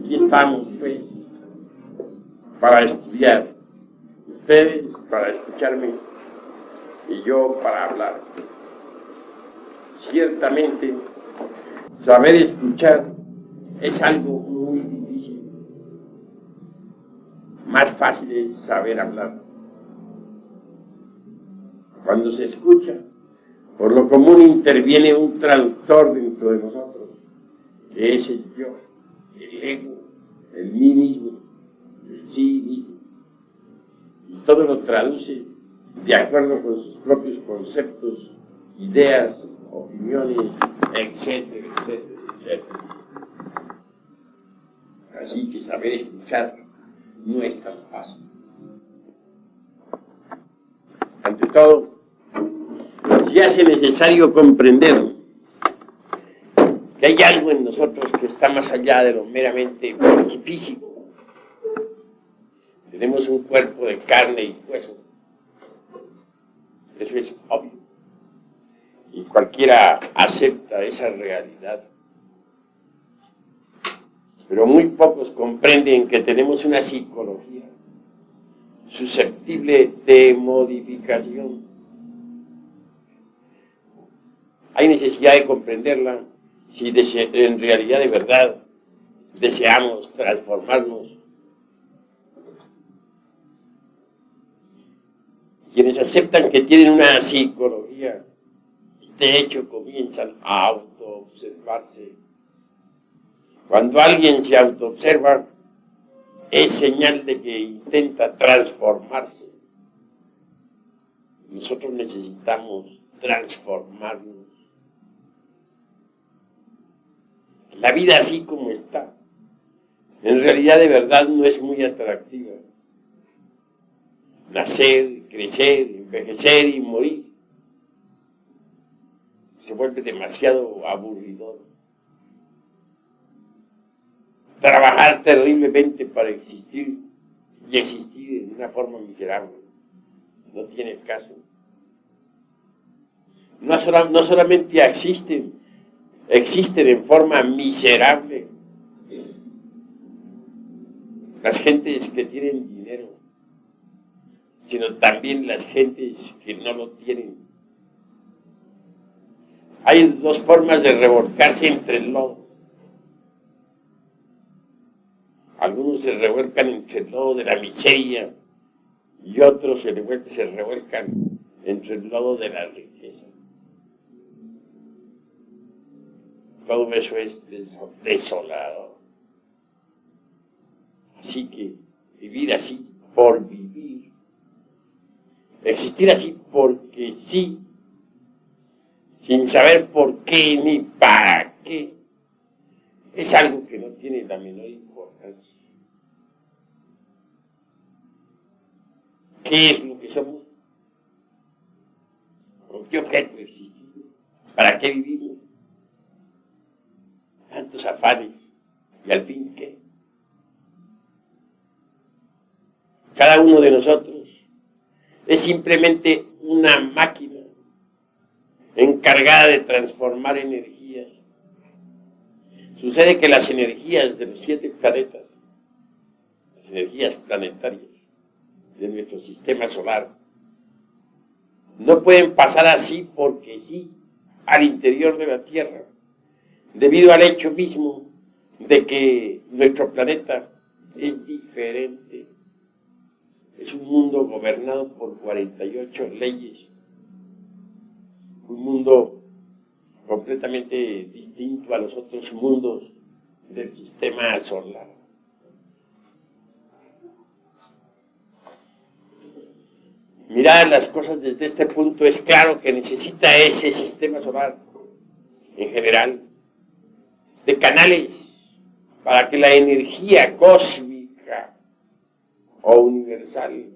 Aquí estamos, pues, para estudiar. Ustedes para escucharme y yo para hablar. Ciertamente, saber escuchar es algo muy difícil. Más fácil es saber hablar. Cuando se escucha, por lo común interviene un traductor dentro de nosotros, que es el yo, el ego, el mí mismo, el sí mismo. Y todo lo traduce de acuerdo con sus propios conceptos, ideas, opiniones, etcétera, etcétera, etcétera. Así que saber escuchar no es tan fácil. Ante todo, se hace necesario comprender que hay algo en nosotros que está más allá de lo meramente físico. Tenemos un cuerpo de carne y hueso. Eso es obvio. Y cualquiera acepta esa realidad. Pero muy pocos comprenden que tenemos una psicología susceptible de modificación. Hay necesidad de comprenderla si en realidad de verdad deseamos transformarnos. Quienes aceptan que tienen una psicología, de hecho comienzan a autoobservarse. Cuando alguien se autoobserva, es señal de que intenta transformarse. Nosotros necesitamos transformarnos. La vida así como está, en realidad de verdad no es muy atractiva. Nacer, crecer, envejecer y morir se vuelve demasiado aburridor. Trabajar terriblemente para existir y existir en una forma miserable no tiene caso. No solamente existen en forma miserable las gentes que tienen dinero, sino también las gentes que no lo tienen. Hay dos formas de revolcarse entre el lodo. Algunos se revuelcan entre el lodo de la miseria y otros se revuelcan entre el lodo de la riqueza. Todo eso es desolado. Así que vivir así por vivir, existir así porque sí, sin saber por qué ni para qué, es algo que no tiene la menor importancia. ¿Qué es lo que somos? ¿Con qué objeto existimos? ¿Para qué vivimos? Tantos afanes. ¿Y al fin qué? Cada uno de nosotros es simplemente una máquina encargada de transformar energías. Sucede que las energías de los 7 planetas, las energías planetarias de nuestro sistema solar, no pueden pasar así porque sí al interior de la Tierra, debido al hecho mismo de que nuestro planeta es diferente. Es un mundo gobernado por 48 leyes, un mundo completamente distinto a los otros mundos del sistema solar. Mirar las cosas desde este punto es claro que necesita ese sistema solar, en general, de canales para que la energía cósmica o universal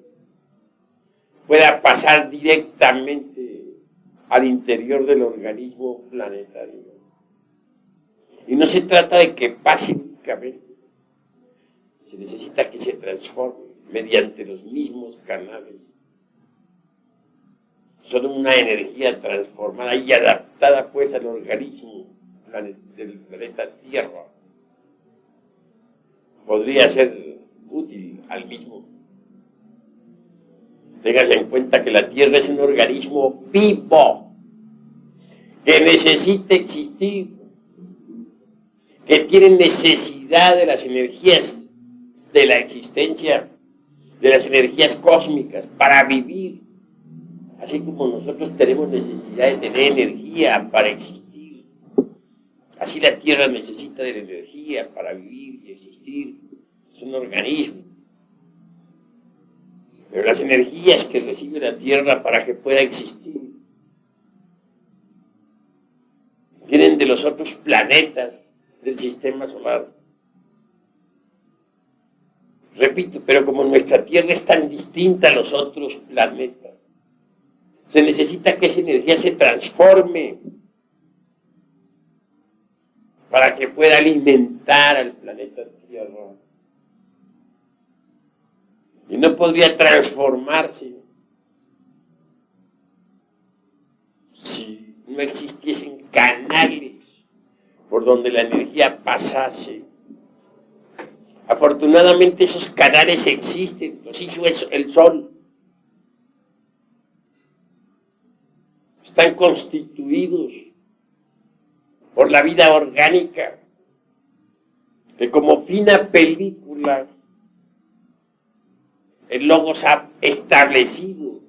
pueda pasar directamente al interior del organismo planetario. Y no se trata de que pase únicamente, se necesita que se transforme mediante los mismos canales. Son una energía transformada y adaptada pues al organismo del planeta Tierra. podría ser útil al mismo. Téngase en cuenta que la Tierra es un organismo vivo, que necesita existir, que tiene necesidad de las energías de la existencia, de las energías cósmicas para vivir, así como nosotros tenemos necesidad de tener energía para existir. Así la Tierra necesita de la energía para vivir y existir. Es un organismo. Pero las energías que recibe la Tierra para que pueda existir vienen de los otros planetas del sistema solar. Repito, pero como nuestra Tierra es tan distinta a los otros planetas, se necesita que esa energía se transforme para que pueda alimentar al planeta Tierra. Y no podría transformarse si no existiesen canales por donde la energía pasase. Afortunadamente esos canales existen, los hizo el Sol. Están constituidos por la vida orgánica, que como fina película el Logos ha establecido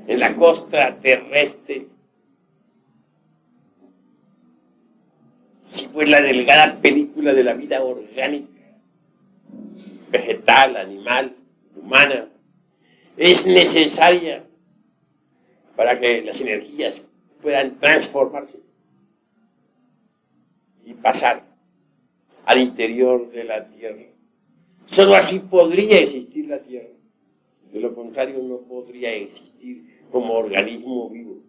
en la costa terrestre. Si fue la delgada película de la vida orgánica, vegetal, animal, humana, es necesaria para que las energías puedan transformarse y pasar al interior de la Tierra. Solo así podría existir la Tierra. De lo contrario, no podría existir como organismo vivo.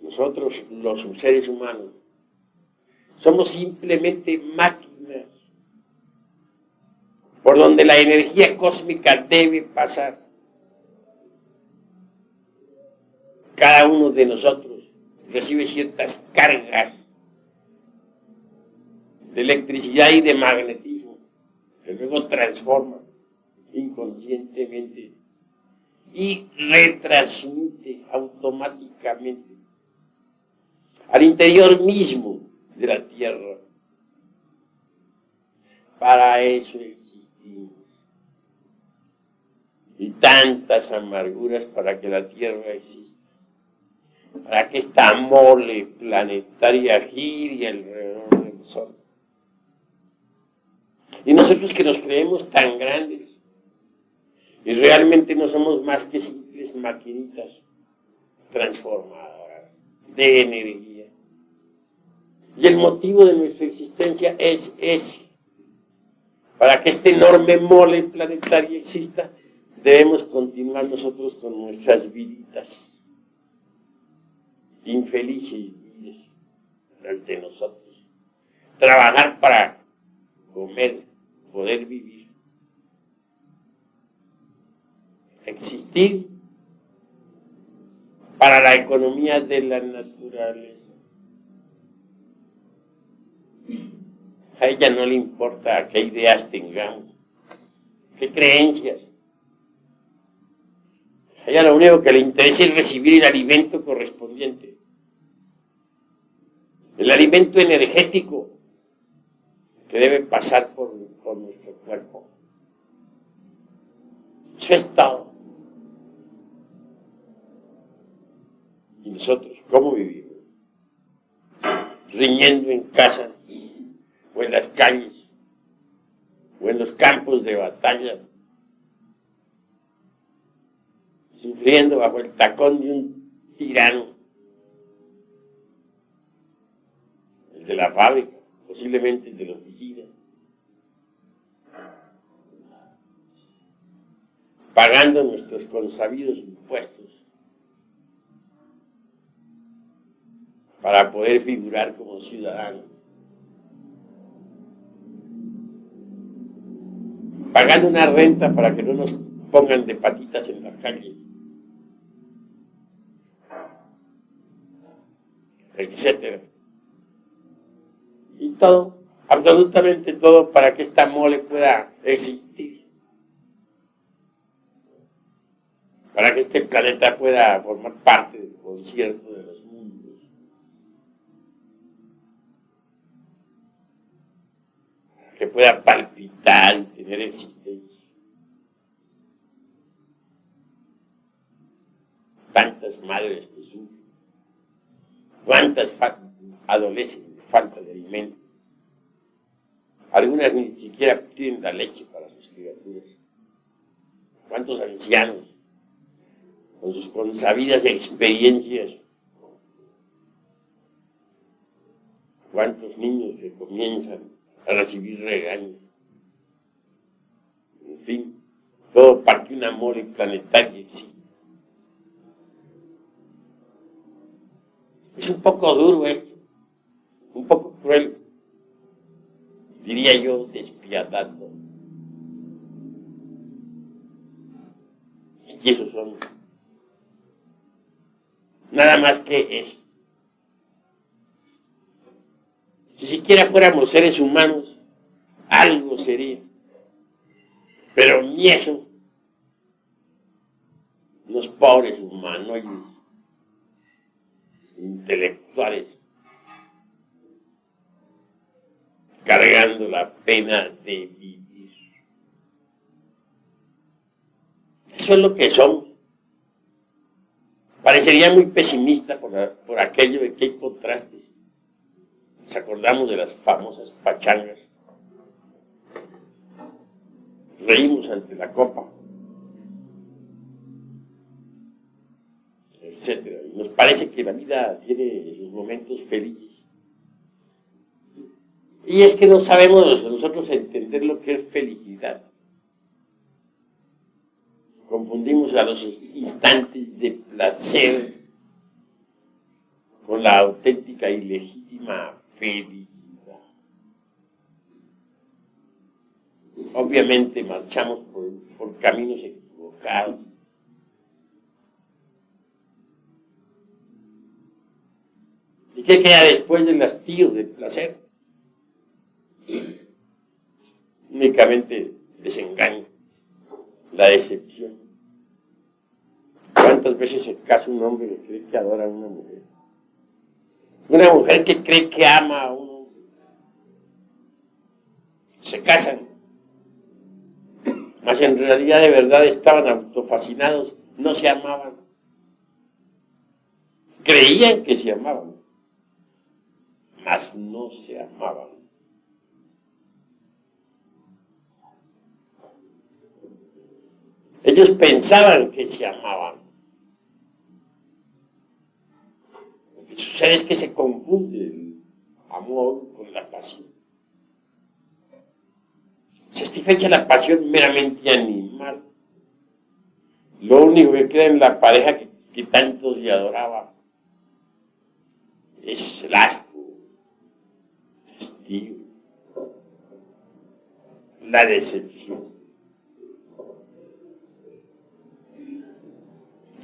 Nosotros, los seres humanos, somos simplemente máquinas por donde la energía cósmica debe pasar. Cada uno de nosotros recibe ciertas cargas de electricidad y de magnetismo que luego transforma inconscientemente y retransmite automáticamente al interior mismo de la Tierra. Para eso existimos. Y tantas amarguras para que la Tierra exista. Para que esta mole planetaria gire alrededor del Sol. Y nosotros que nos creemos tan grandes, y realmente no somos más que simples maquinitas transformadoras de energía. Y el motivo de nuestra existencia es ese. Para que este enorme mole planetaria exista, debemos continuar nosotros con nuestras viditas infelices vidas ante nosotros. Trabajar para comer, poder vivir. Existir para la economía de la naturaleza. A ella no le importa qué ideas tengamos, qué creencias. A ella lo único que le interesa es recibir el alimento correspondiente. El alimento energético que debe pasar por nuestro cuerpo. Eso es todo. ¿Y nosotros cómo vivimos? Riñendo en casa, o en las calles, o en los campos de batalla, sufriendo bajo el tacón de un tirano, el de la fábrica, posiblemente el de la oficina, pagando nuestros consabidos impuestos para poder figurar como ciudadanos, pagando una renta para que no nos pongan de patitas en la calle, etcétera. Y todo, absolutamente todo, para que esta mole pueda existir. Para que este planeta pueda formar parte del concierto de los mundos. Para que pueda palpitar y tener existencia. Tantas madres que sufren. Cuántas adolecen de falta de alimento. Algunas ni siquiera tienen la leche para sus criaturas. Cuántos ancianos con sus consabidas experiencias. Cuántos niños que comienzan a recibir regaños. En fin, todo para que una mole planetaria exista. Es un poco duro esto, un poco cruel, diría yo, despiadado. Y esos son nada más que eso. Si siquiera fuéramos seres humanos, algo sería. Pero ni eso, los pobres humanoides, intelectuales, cargando la pena de vivir. Eso es lo que somos. Parecería muy pesimista por aquello de que hay contrastes. Nos acordamos de las famosas pachangas. Reímos ante la copa, etcétera. Y nos parece que la vida tiene sus momentos felices. Y es que no sabemos nosotros entender lo que es felicidad. Confundimos a los instantes de placer con la auténtica y legítima felicidad. Obviamente marchamos por caminos equivocados. ¿Y qué queda después del hastío del placer? Únicamente desengaño, la decepción. ¿Cuántas veces se casa un hombre que cree que adora a una mujer? Una mujer que cree que ama a un hombre. Se casan, mas en realidad de verdad estaban autofascinados, no se amaban. Creían que se amaban, mas no se amaban. Ellos pensaban que se amaban. Lo que sucede es que se confunde el amor con la pasión. Satisfecha la pasión meramente animal. Lo único que queda en la pareja que tanto se adoraba es el asco, el hastío, la decepción.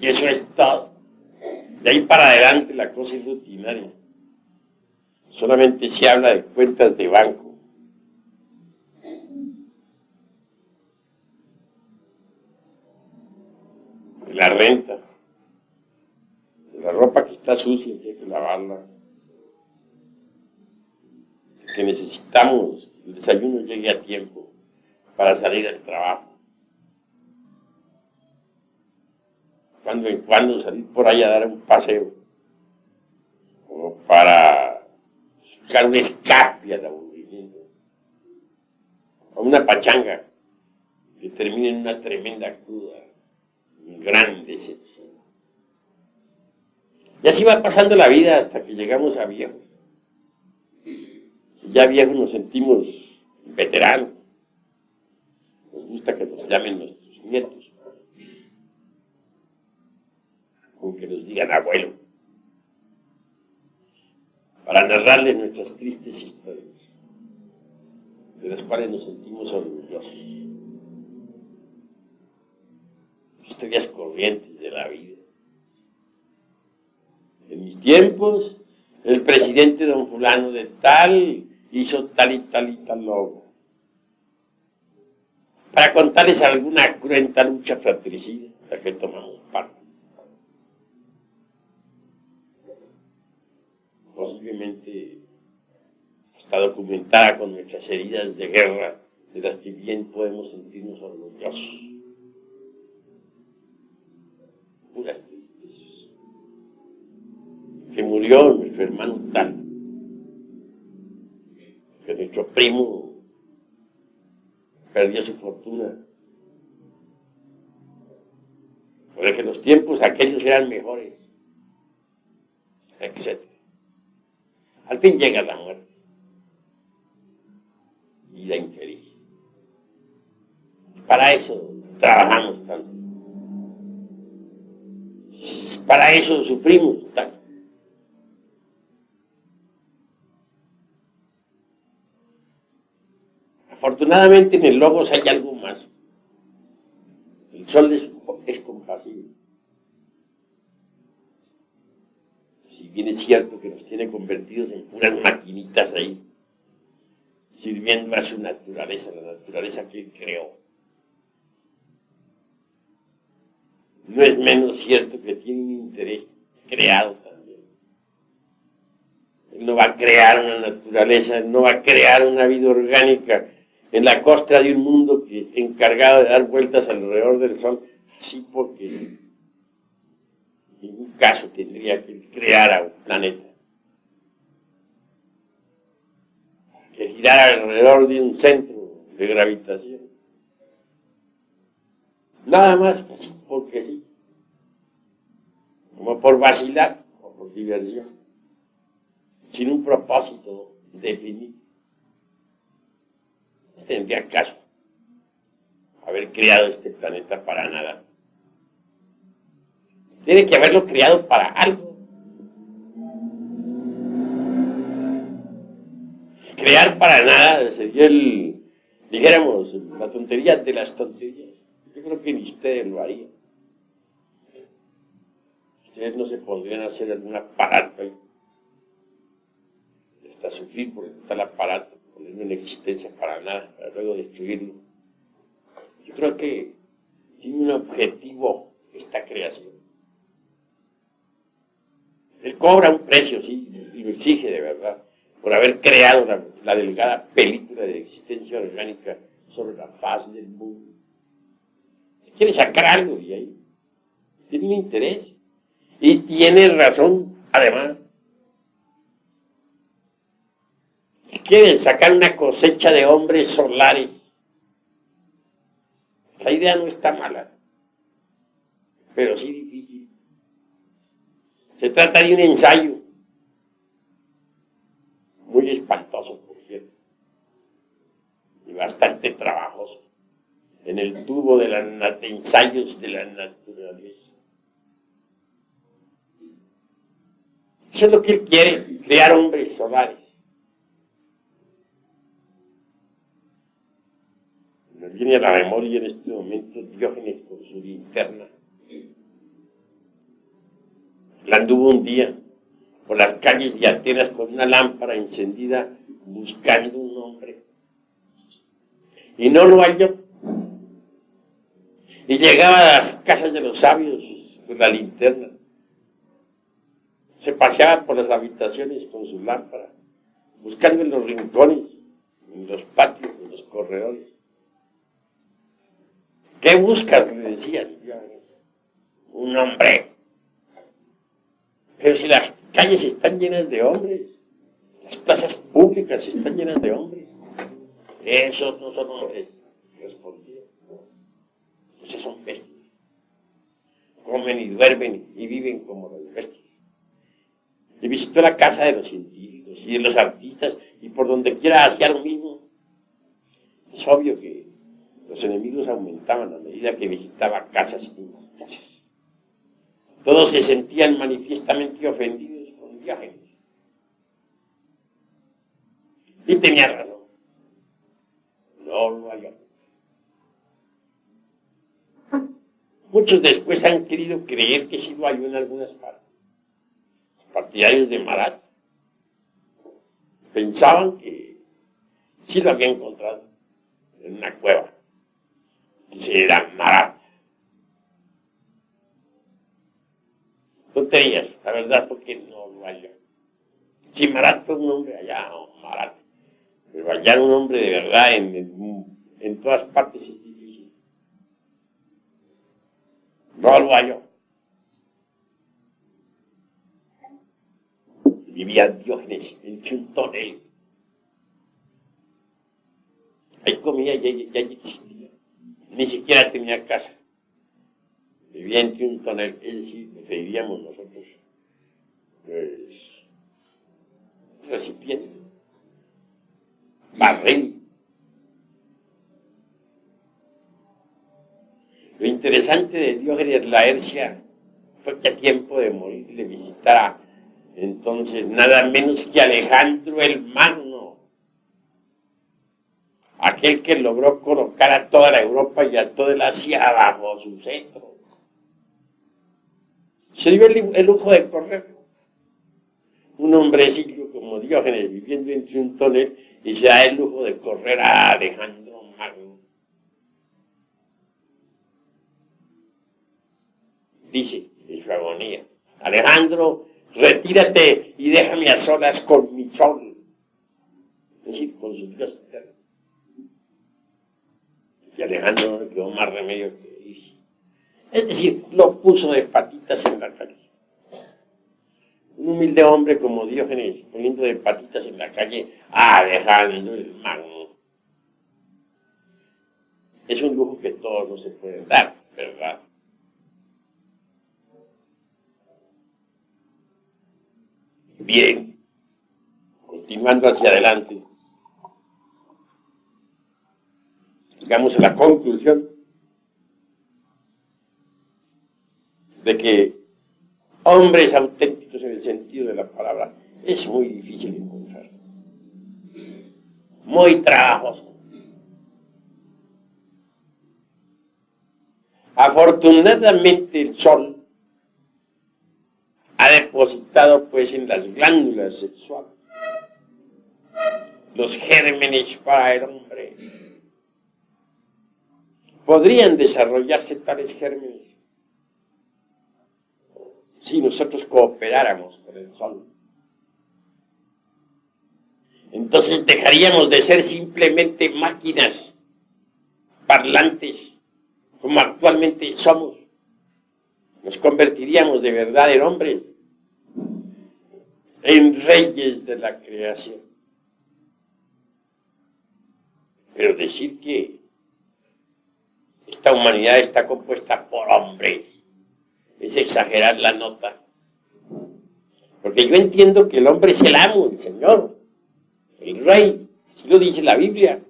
Y eso es todo. De ahí para adelante la cosa es rutinaria. Solamente se habla de cuentas de banco. De la renta. De la ropa que está sucia y que hay que lavarla. De que necesitamos que el desayuno llegue a tiempo para salir al trabajo. Cuando en cuando salir por ahí a dar un paseo, como para buscar un escape al aburrimiento, o una pachanga que termine en una tremenda cruda, en gran decepción. Y así va pasando la vida hasta que llegamos a viejos. Ya viejos nos sentimos veteranos, nos gusta que nos llamen nuestros nietos, con que nos digan abuelo, para narrarles nuestras tristes historias, de las cuales nos sentimos orgullosos. Historias corrientes de la vida. En mis tiempos el presidente don fulano de tal hizo tal y tal logo. Para contarles alguna cruenta lucha fratricida en la que tomamos parte. Posiblemente está documentada con nuestras heridas de guerra, de las que bien podemos sentirnos orgullosos. Puras tristezas. Que murió nuestro hermano tal, que nuestro primo perdió su fortuna, porque los tiempos aquellos eran mejores, etc. Al fin llega la muerte y la infeliz. Para eso trabajamos tanto. Para eso sufrimos tanto. Afortunadamente en el Logos hay algo más. El sol es compasivo. Si bien es cierto que nos tiene convertidos en puras maquinitas ahí, sirviendo a su naturaleza, la naturaleza que él creó. No es menos cierto que tiene un interés creado también. Él no va a crear una naturaleza, él no va a crear una vida orgánica en la costra de un mundo que es encargado de dar vueltas alrededor del sol, así porque en ningún caso tendría que crear un planeta que girara alrededor de un centro de gravitación. Nada más que así porque sí, como por vacilar o por diversión, sin un propósito definido. No tendría caso haber creado este planeta para nada. Tiene que haberlo creado para algo. Crear para nada sería dijéramos, la tontería de las tonterías. Yo creo que ni ustedes lo harían. Ustedes no se pondrían a hacer algún aparato ahí. Hasta sufrir por tal aparato, ponerlo en existencia para nada, para luego destruirlo. Yo creo que tiene un objetivo esta creación. Él cobra un precio, sí, y lo exige de verdad, por haber creado la delgada película de existencia orgánica sobre la faz del mundo. Quiere sacar algo de ahí. Tiene un interés. Y tiene razón, además. Quiere sacar una cosecha de hombres solares. La idea no está mala, pero sí difícil. Se trata de un ensayo muy espantoso, por cierto, y bastante trabajoso, en el tubo de los ensayos de la naturaleza. Eso es lo que él quiere, crear hombres solares. Me viene a la memoria en este momento Diógenes con su linterna. Él anduvo un día por las calles de Atenas con una lámpara encendida buscando un hombre. Y no lo halló. Y llegaba a las casas de los sabios con la linterna. Se paseaba por las habitaciones con su lámpara, buscando en los rincones, en los patios, en los corredores. ¿Qué buscas?, le decían. Un hombre. Pero si las calles están llenas de hombres, las plazas públicas están llenas de hombres. Esos no son hombres, respondía. Esos son bestias. Comen y duermen y viven como las bestias. Y visitó la casa de los científicos y de los artistas, y por donde quiera hacía lo mismo. Es obvio que los enemigos aumentaban a medida que visitaba casas y más casas. Todos se sentían manifiestamente ofendidos con Diógenes. Y tenía razón. No lo halló. Muchos después han querido creer que sí lo halló en algunas partes. Partidarios de Marat pensaban que sí lo había encontrado en una cueva. Dice, era Marat. Tonterías, la verdad fue que no lo halló. Si Marat fue un hombre allá, o Marat, pero hallar un hombre de verdad en todas partes es difícil. No lo halló. Vivía Diógenes en un tonel. Ahí comía, ya existía. Ni siquiera tenía casa. Vivía entre un tonel, es decir, preferiríamos nosotros, pues, recipiente, barril. Lo interesante de Diógenes Laercia fue que a tiempo de morir le visitara entonces nada menos que Alejandro el Magno, aquel que logró colocar a toda la Europa y a toda el Asia bajo su cetro. Se dio el lujo de correr. Un hombrecillo como Diógenes viviendo entre un tonel y se da el lujo de correr a Alejandro Magno. Dice en su agonía, Alejandro, retírate y déjame a solas con mi sol. Es decir, con su Dios eterno. Y a Alejandro no le quedó más remedio que irse. Es decir, lo puso de patitas en la calle. Un humilde hombre como Diógenes poniendo de patitas en la calle a Alejandro el Magno. Es un lujo que todos no se pueden dar, ¿verdad? Bien, continuando hacia adelante, llegamos a la conclusión de que hombres auténticos en el sentido de la palabra es muy difícil encontrar, muy trabajoso. Afortunadamente el sol ha depositado pues en las glándulas sexuales los gérmenes para el hombre. Podrían desarrollarse tales gérmenes si nosotros cooperáramos con el sol. Entonces dejaríamos de ser simplemente máquinas parlantes como actualmente somos. Nos convertiríamos de verdad en hombres, en reyes de la creación. Pero decir que esta humanidad está compuesta por hombres es exagerar la nota. Porque yo entiendo que el hombre es el amo, el señor, el rey, así lo dice la Biblia.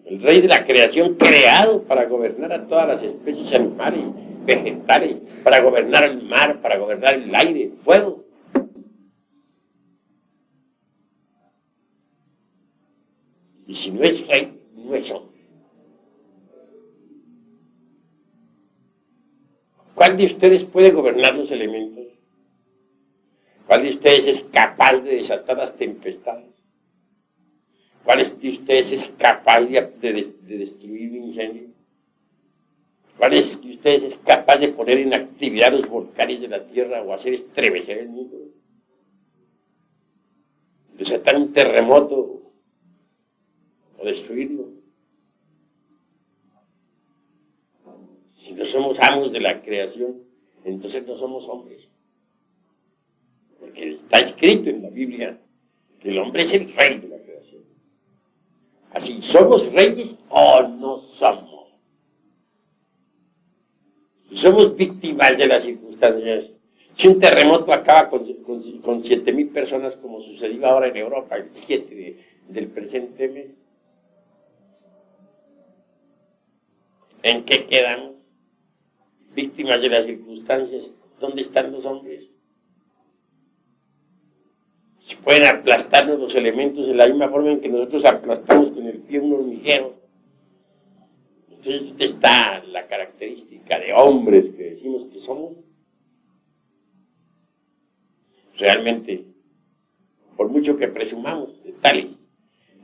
El rey de la creación creado para gobernar a todas las especies animales, vegetales, para gobernar el mar, para gobernar el aire, el fuego. Y si no es rey, no es hombre. ¿Cuál de ustedes puede gobernar los elementos? ¿Cuál de ustedes es capaz de desatar las tempestades? ¿Cuál de ustedes es capaz de destruir un incendio? ¿Cuál de ustedes es capaz de poner en actividad los volcanes de la tierra o hacer estremecer el mundo? ¿Desatar un terremoto o destruirlo? Si no somos amos de la creación, entonces no somos hombres. Porque está escrito en la Biblia que el hombre es el rey de la creación. Así, ¿somos reyes o no somos? Somos víctimas de las circunstancias. Si un terremoto acaba con 7,000 personas, como sucedió ahora en Europa, el 7 del presente mes, ¿en qué quedamos? Víctimas de las circunstancias. ¿Dónde están los hombres? Se pueden aplastarnos los elementos de la misma forma en que nosotros aplastamos con el pie un hormiguero. Entonces, ¿dónde está la característica de hombres que decimos que somos? Realmente, por mucho que presumamos de tales.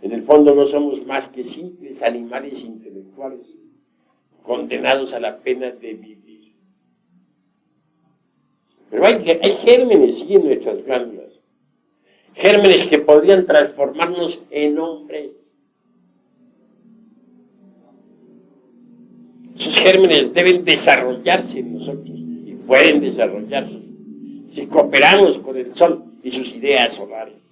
En el fondo no somos más que simples animales intelectuales, condenados a la pena de vivir. Pero hay gérmenes, sí, en nuestras glándulas. Gérmenes que podrían transformarnos en hombres. Esos gérmenes deben desarrollarse en nosotros y pueden desarrollarse si cooperamos con el Sol y sus ideas solares.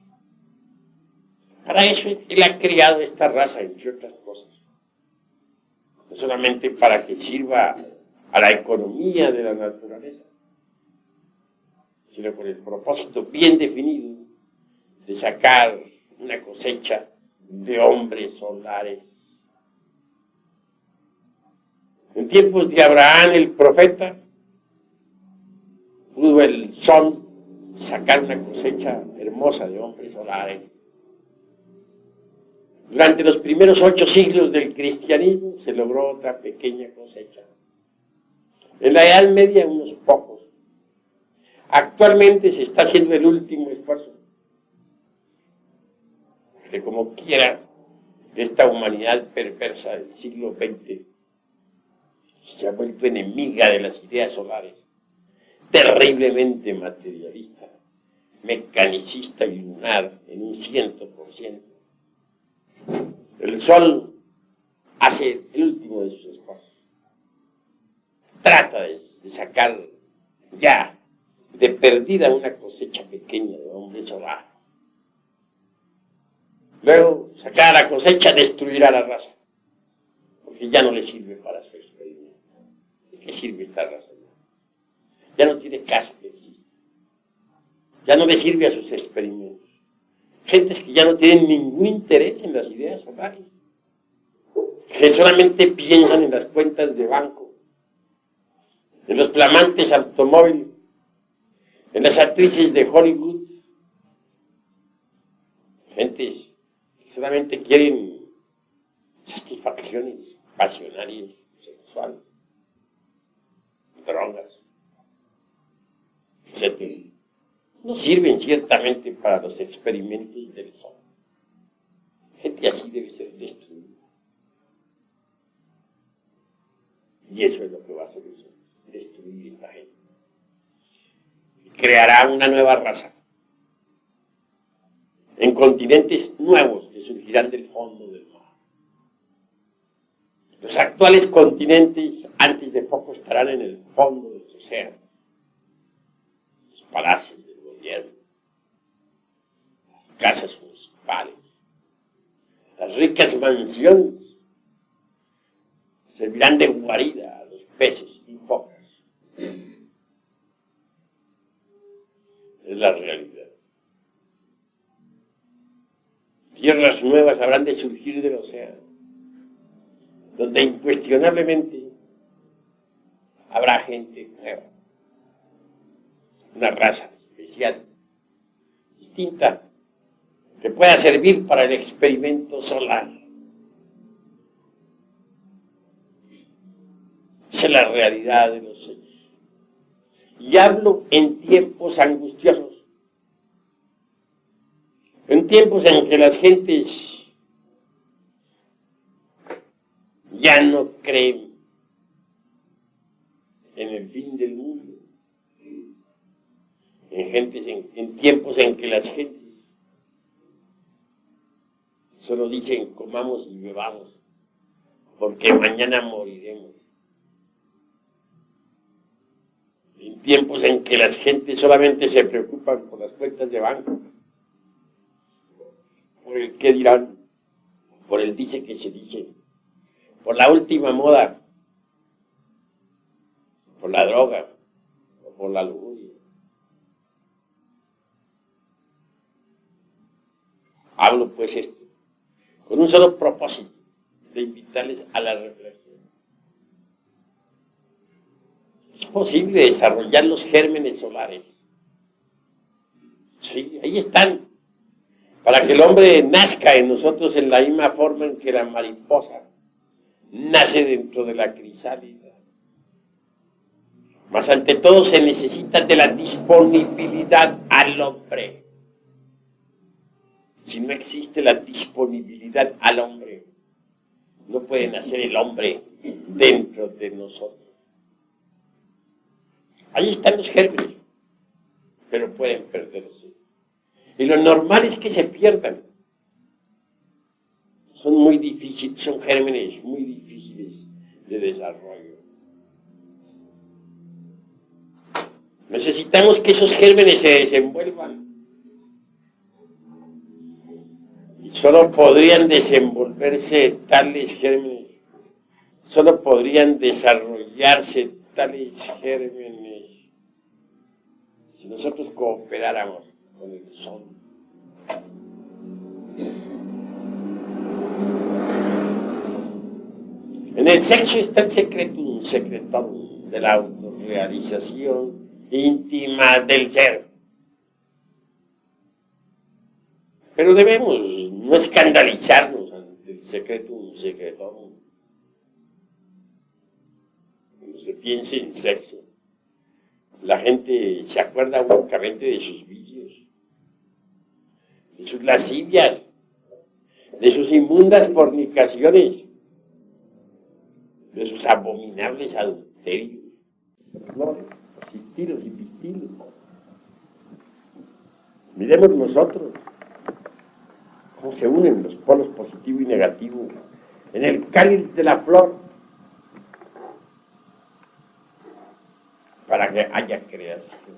Para eso Él ha creado esta raza, entre otras cosas. No solamente para que sirva a la economía de la naturaleza, sino con el propósito bien definido de sacar una cosecha de hombres solares. En tiempos de Abraham, el profeta, pudo el sol sacar una cosecha hermosa de hombres solares. Durante los primeros 8 siglos del cristianismo se logró otra pequeña cosecha. En la Edad Media, unos pocos. Actualmente se está haciendo el último esfuerzo. Que como quiera, esta humanidad perversa del siglo XX se ha vuelto enemiga de las ideas solares, terriblemente materialista, mecanicista y lunar en un 100%. El sol hace el último de sus esfuerzos. Trata de sacar ya de perdida una cosecha pequeña de hombres solares. Luego, sacar la cosecha destruirá la raza, porque ya no le sirve para su experimento. ¿De qué sirve esta raza? Ya no tiene caso que exista. Ya no le sirve a sus experimentos. Gentes que ya no tienen ningún interés en las ideas solares, que solamente piensan en las cuentas de banco, en los flamantes automóviles, en las actrices de Hollywood, gentes que solamente quieren satisfacciones pasionales, sexuales, drogas, etc. No sirven ciertamente para los experimentos del sol. Gente así debe ser destruida. Y eso es lo que va a hacer eso, destruir esta gente. Y creará una nueva raza. En continentes nuevos que surgirán del fondo del mar. Los actuales continentes, antes de poco, estarán en el fondo de los océanos. Los palacios, las casas municipales, las ricas mansiones servirán de guarida a los peces y focas. Es la realidad. Tierras nuevas habrán de surgir del océano, donde incuestionablemente habrá gente nueva, una raza especial, distinta, que pueda servir para el experimento solar. Esa es la realidad de los hechos. Y hablo en tiempos angustiosos, en tiempos en que las gentes ya no creen en el fin del mundo. En tiempos en que las gentes solo dicen comamos y bebamos, porque mañana moriremos. En tiempos en que las gentes solamente se preocupan por las cuentas de banco, por el qué dirán, por el dice que se dice, por la última moda, por la droga, o por la lujuria. Hablo pues esto, con un solo propósito, de invitarles a la reflexión. Es posible desarrollar los gérmenes solares. Sí, ahí están. Para que el hombre nazca en nosotros en la misma forma en que la mariposa nace dentro de la crisálida. Mas ante todo se necesita de la disponibilidad al hombre. Si no existe la disponibilidad al hombre, no puede nacer el hombre dentro de nosotros. Ahí están los gérmenes, pero pueden perderse. Y lo normal es que se pierdan. Son muy difíciles, son gérmenes muy difíciles de desarrollo. Necesitamos que esos gérmenes se desenvuelvan. Y solo podrían desenvolverse tales gérmenes, solo podrían desarrollarse tales gérmenes si nosotros cooperáramos con el sol. En el sexo está el secretum secretorum de la autorrealización íntima del ser. Pero debemos no escandalizarnos ante el secretum secretorum. Cuando se piense en sexo, la gente se acuerda únicamente de sus vicios, de sus lascivias, de sus inmundas fornicaciones, de sus abominables adulterios, cistilos y pistilos. Miremos nosotros cómo se unen los polos positivo y negativo en el cáliz de la flor para que haya creación.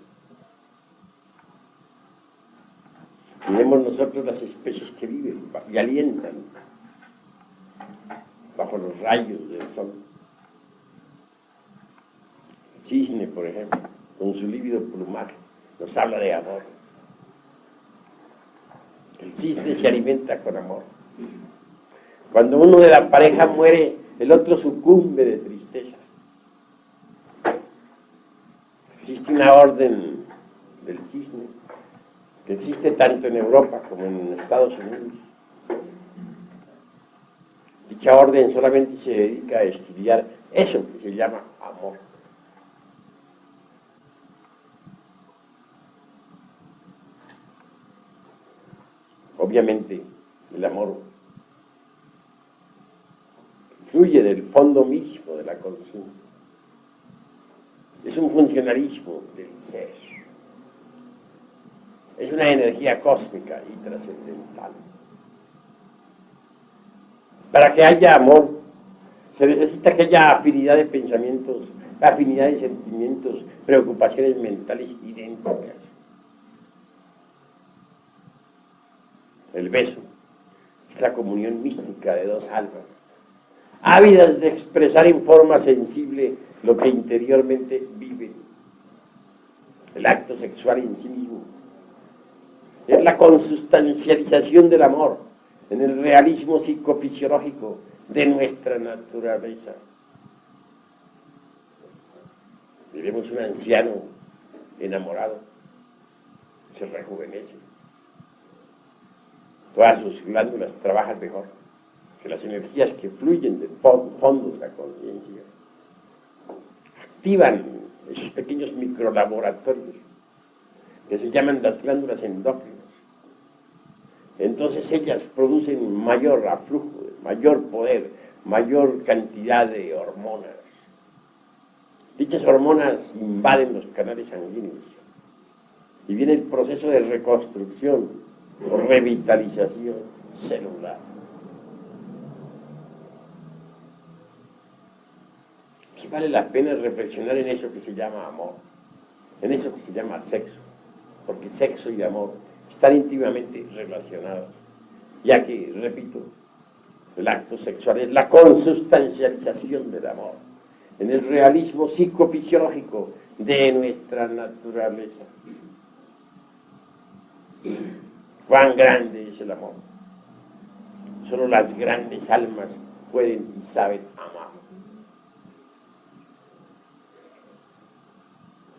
Miremos nosotros las especies que viven y alientan bajo los rayos del sol. El cisne, por ejemplo, con su lívido plumaje, nos habla de amor. El cisne se alimenta con amor. Cuando uno de la pareja muere, el otro sucumbe de tristeza. Existe una orden del cisne que existe tanto en Europa como en Estados Unidos. Dicha orden solamente se dedica a estudiar eso que se llama amor. Obviamente, el amor fluye del fondo mismo de la conciencia. Es un funcionalismo del ser. Es una energía cósmica y trascendental. Para que haya amor, se necesita que haya afinidad de pensamientos, afinidad de sentimientos, preocupaciones mentales idénticas. El beso es la comunión mística de dos almas, ávidas de expresar en forma sensible lo que interiormente viven. El acto sexual en sí mismo es la consustancialización del amor en el realismo psicofisiológico de nuestra naturaleza. Vivimos un anciano enamorado, se rejuvenece. Todas sus glándulas trabajan mejor que las energías que fluyen del fondo de la conciencia. Activan esos pequeños microlaboratorios que se llaman las glándulas endócrinas. Entonces ellas producen mayor aflujo, mayor poder, mayor cantidad de hormonas. Dichas hormonas invaden los canales sanguíneos y viene el proceso de reconstrucción o revitalización celular. Aquí vale la pena reflexionar en eso que se llama amor, en eso que se llama sexo, porque sexo y amor están íntimamente relacionados, ya que, repito, el acto sexual es la consustancialización del amor en el realismo psicofisiológico de nuestra naturaleza. Cuán grande es el amor. Solo las grandes almas pueden y saben amar.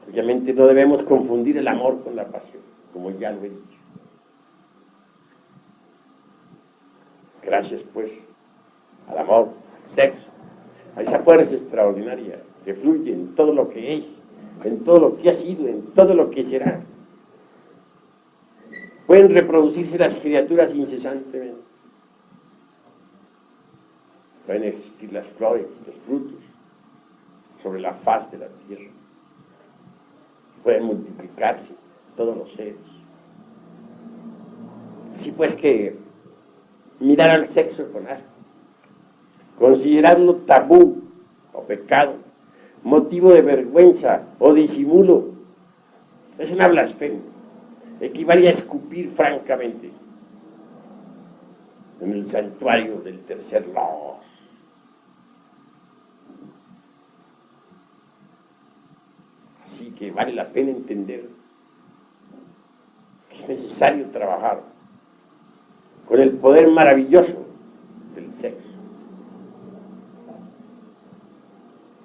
Obviamente no debemos confundir el amor con la pasión, como ya lo he dicho. Gracias, pues, al amor, al sexo, a esa fuerza extraordinaria que fluye en todo lo que es, en todo lo que ha sido, en todo lo que será. pueden reproducirse las criaturas incesantemente. Pueden existir las flores, los frutos, sobre la faz de la tierra. Pueden multiplicarse todos los seres. Así pues que mirar al sexo con asco, considerarlo tabú o pecado, motivo de vergüenza o disimulo, es una blasfemia. Equivale a escupir francamente en el santuario del tercer logos. Así que vale la pena entender que es necesario trabajar con el poder maravilloso del sexo.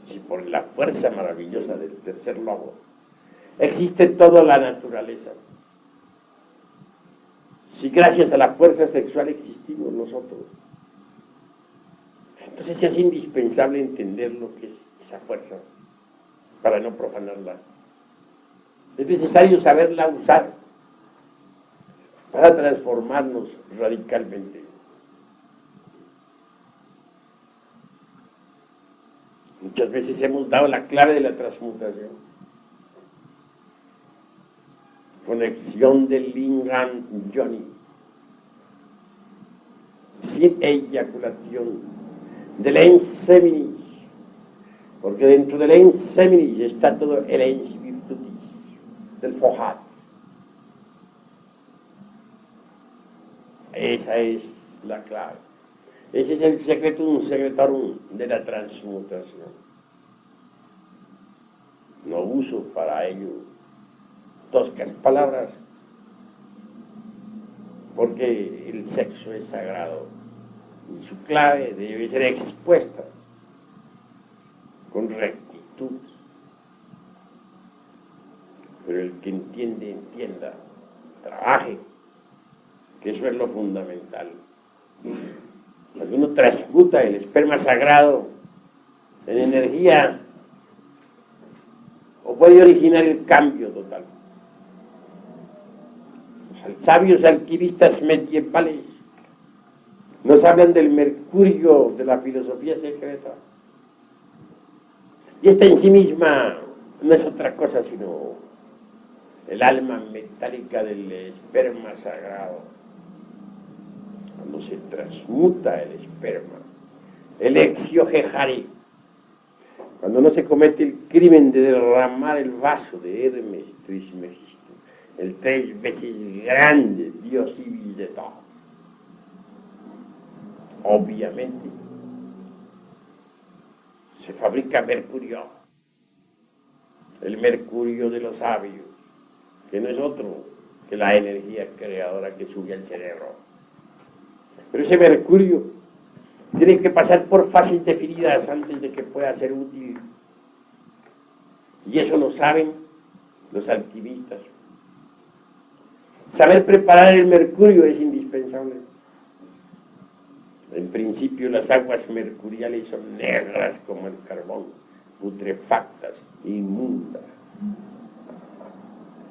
Si por la fuerza maravillosa del tercer logo existe toda la naturaleza, si gracias a la fuerza sexual existimos nosotros, entonces es indispensable entender lo que es esa fuerza para no profanarla. Es necesario saberla usar para transformarnos radicalmente. Muchas veces hemos dado la clave de la transmutación. Conexión del lingam yoni, sin eyaculación, del ens seminis, porque dentro del ens seminis está todo el ens virtutis, del fohat. Esa es la clave. Ese es el secretum secretorum de la transmutación. No uso para ello toscas palabras, porque el sexo es sagrado y su clave debe ser expuesta con rectitud. Pero el que entiende, entienda, trabaje, que eso es lo fundamental. Cuando uno transmuta el esperma sagrado en energía, o puede originar el cambio total. Los sabios alquimistas medievales nos hablan del mercurio de la filosofía secreta. Y esta en sí misma no es otra cosa sino el alma metálica del esperma sagrado. Cuando se transmuta el esperma, el exiogejaré, cuando no se comete el crimen de derramar el vaso de Hermes Trismegisto, el 3 veces grande Dios civil de todo. Obviamente, se fabrica mercurio, el mercurio de los sabios, que no es otro que la energía creadora que sube al cerebro. Pero ese mercurio tiene que pasar por fases definidas antes de que pueda ser útil. Y eso lo saben los alquimistas. Saber preparar el mercurio es indispensable. En principio las aguas mercuriales son negras como el carbón, putrefactas, inmundas.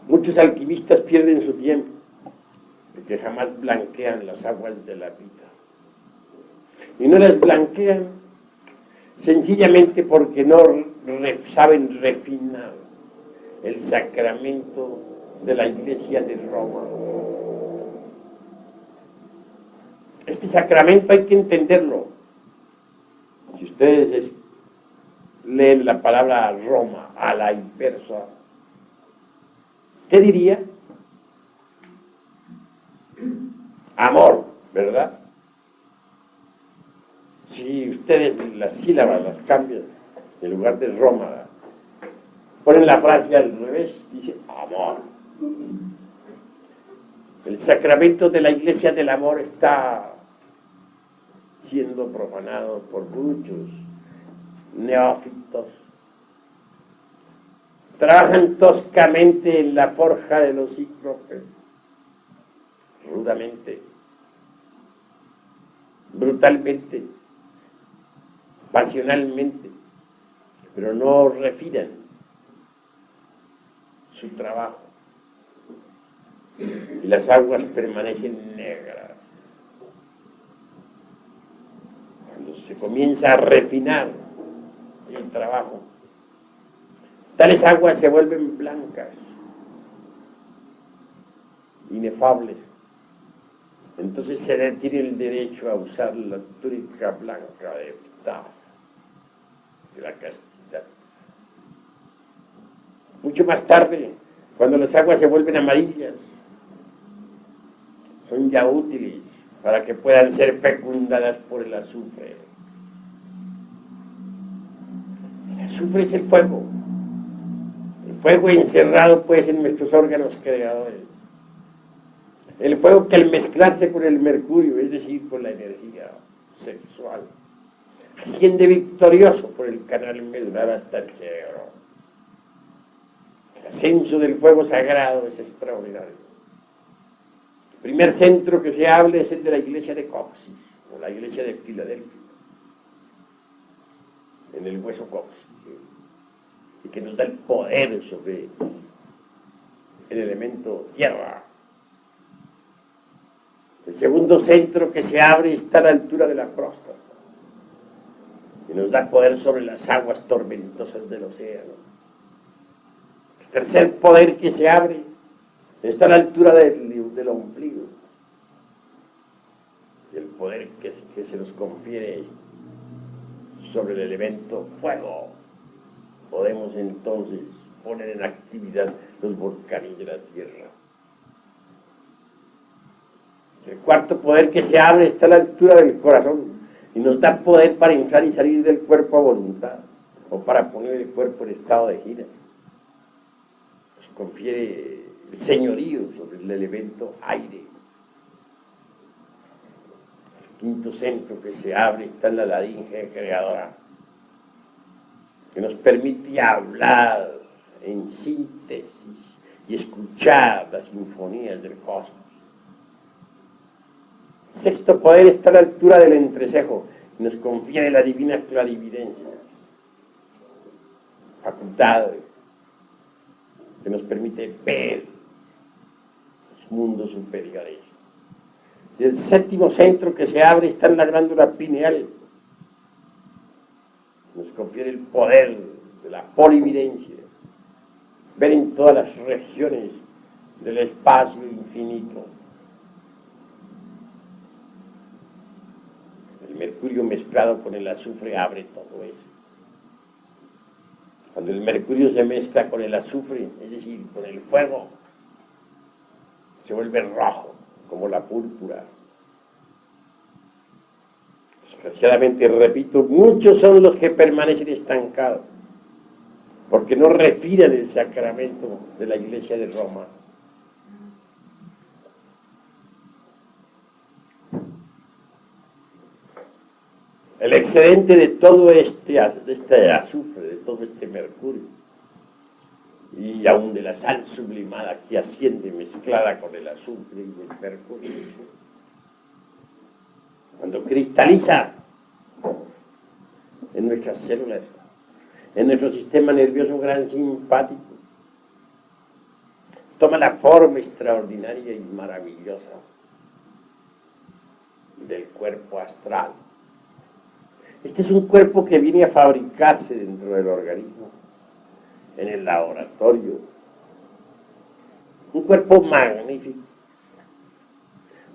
Muchos alquimistas pierden su tiempo porque jamás blanquean las aguas de la vida. Y no las blanquean sencillamente porque no saben refinar el sacramento de la Iglesia de Roma. Este sacramento hay que entenderlo. Si ustedes leen la palabra Roma a la inversa, ¿qué diría? Amor, ¿verdad? Si ustedes las sílabas las cambian, en lugar de Roma, ponen la frase al revés, dice amor. El sacramento de la Iglesia del Amor está siendo profanado por muchos neófitos. Trabajan toscamente en la forja de los cíclopes, rudamente, brutalmente, pasionalmente, pero no refinan su trabajo. y las aguas permanecen negras. Cuando se comienza a refinar el trabajo, tales aguas se vuelven blancas, inefables. Entonces se le tiene el derecho a usar la túnica blanca de Ptah, de la castidad. Mucho más tarde, cuando las aguas se vuelven amarillas, son ya útiles para que puedan ser fecundadas por el azufre. El azufre es el fuego encerrado pues en nuestros órganos creadores. El fuego que al mezclarse con el mercurio, es decir, con la energía sexual, asciende victorioso por el canal medular hasta el cerebro. El ascenso del fuego sagrado es extraordinario. El primer centro que se habla es el de la iglesia de Coxis, o la iglesia de Filadelfia, en el hueso Coxis, y que nos da el poder sobre el elemento tierra. El segundo centro que se abre está a la altura de la próstata y nos da poder sobre las aguas tormentosas del océano. El tercer poder que se abre está a la altura del ombligo, y el poder que se nos confiere sobre el elemento fuego. Podemos entonces poner en actividad los volcanes de la tierra. El cuarto poder que se abre está a la altura del corazón y nos da poder para entrar y salir del cuerpo a voluntad, o para poner el cuerpo en estado de gira. Nos confiere el señorío sobre el elemento aire. El quinto centro que se abre está en la laringe creadora, que nos permite hablar en síntesis y escuchar las sinfonías del cosmos. El sexto poder está a la altura del entrecejo y nos confiere la divina clarividencia, facultad que nos permite ver los mundos superiores. Y el séptimo centro que se abre está en la glándula pineal, nos confiere el poder de la polividencia, ver en todas las regiones del espacio infinito. El mercurio mezclado con el azufre abre todo eso. Cuando el mercurio se mezcla con el azufre, es decir, con el fuego, se vuelve rojo, como la púrpura. Desgraciadamente, repito, muchos son los que permanecen estancados, porque no refinan el sacramento de la Iglesia de Roma. El excedente de todo este azufre, de todo este mercurio, y aún de la sal sublimada que asciende mezclada con el azufre y el mercurio, cuando cristaliza en nuestras células, en nuestro sistema nervioso gran simpático, toma la forma extraordinaria y maravillosa del cuerpo astral. Este es un cuerpo que viene a fabricarse dentro del organismo, en el laboratorio. Un cuerpo magnífico.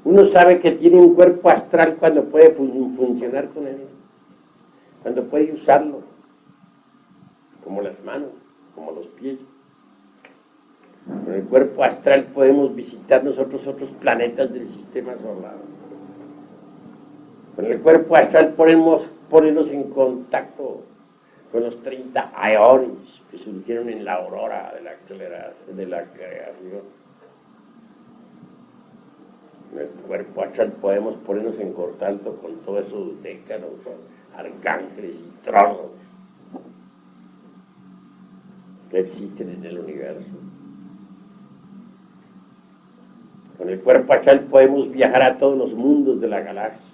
Uno sabe que tiene un cuerpo astral cuando puede funcionar con él, cuando puede usarlo, como las manos, como los pies. Con el cuerpo astral podemos visitar nosotros otros planetas del sistema solar. Con el cuerpo astral podemos ponernos en contacto con los 30 aeones que surgieron en la aurora de la creación. Con el cuerpo astral podemos ponernos en contacto con todos esos décanos, arcángeles y tronos que existen en el universo. Con el cuerpo astral podemos viajar a todos los mundos de la galaxia,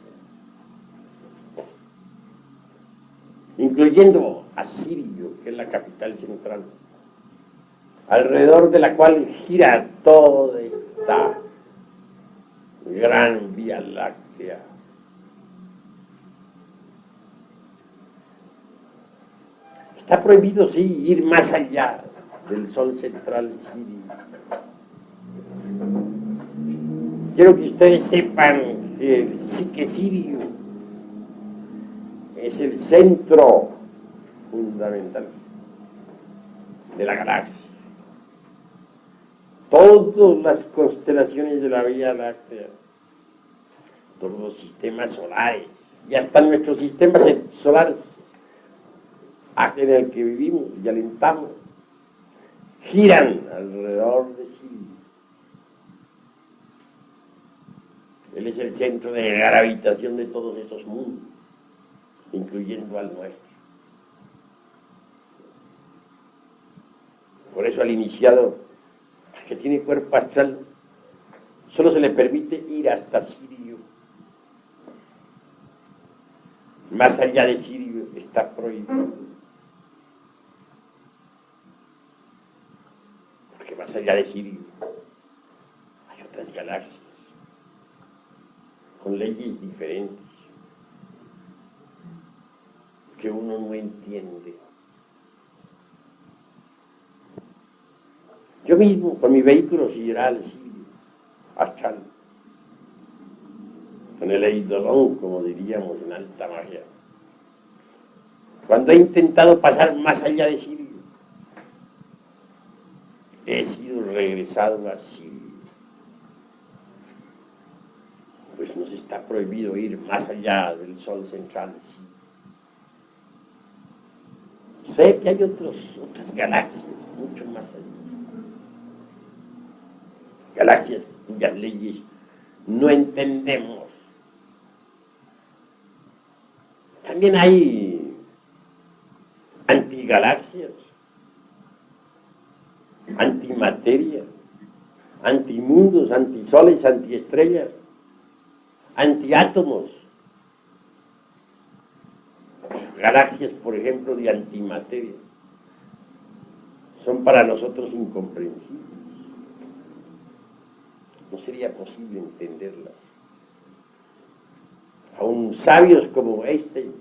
incluyendo a Sirio, que es la capital central, alrededor de la cual gira todo esta gran Vía Láctea. Está prohibido, sí, ir más allá del Sol central sirio. Quiero que ustedes sepan que el psique sirio es el centro fundamental de la galaxia. Todas las constelaciones de la Vía Láctea, todos los sistemas solares, y hasta nuestros sistemas solares en el que vivimos y alentamos, giran alrededor de Sirio. Él es el centro de gravitación de todos esos mundos, incluyendo al nuestro. Por eso al iniciado, que tiene cuerpo astral, solo se le permite ir hasta Sirio. Más allá de Sirio está prohibido. Porque más allá de Sirio hay otras galaxias con leyes diferentes que uno no entiende. Yo mismo, con mi vehículo sideral, Sirio, astral, con el eidolon, como diríamos en alta magia, cuando he intentado pasar más allá de Sirio, he sido regresado a Sirio. Pues nos está prohibido ir más allá del Sol central. Sí. Sé que hay otras galaxias, mucho más allá. Galaxias cuyas leyes no entendemos. También hay antigalaxias, antimateria, antimundos, antisoles, antiestrellas, antiátomos. Galaxias, por ejemplo, de antimateria, son para nosotros incomprensibles. No sería posible entenderlas. Aún sabios como Einstein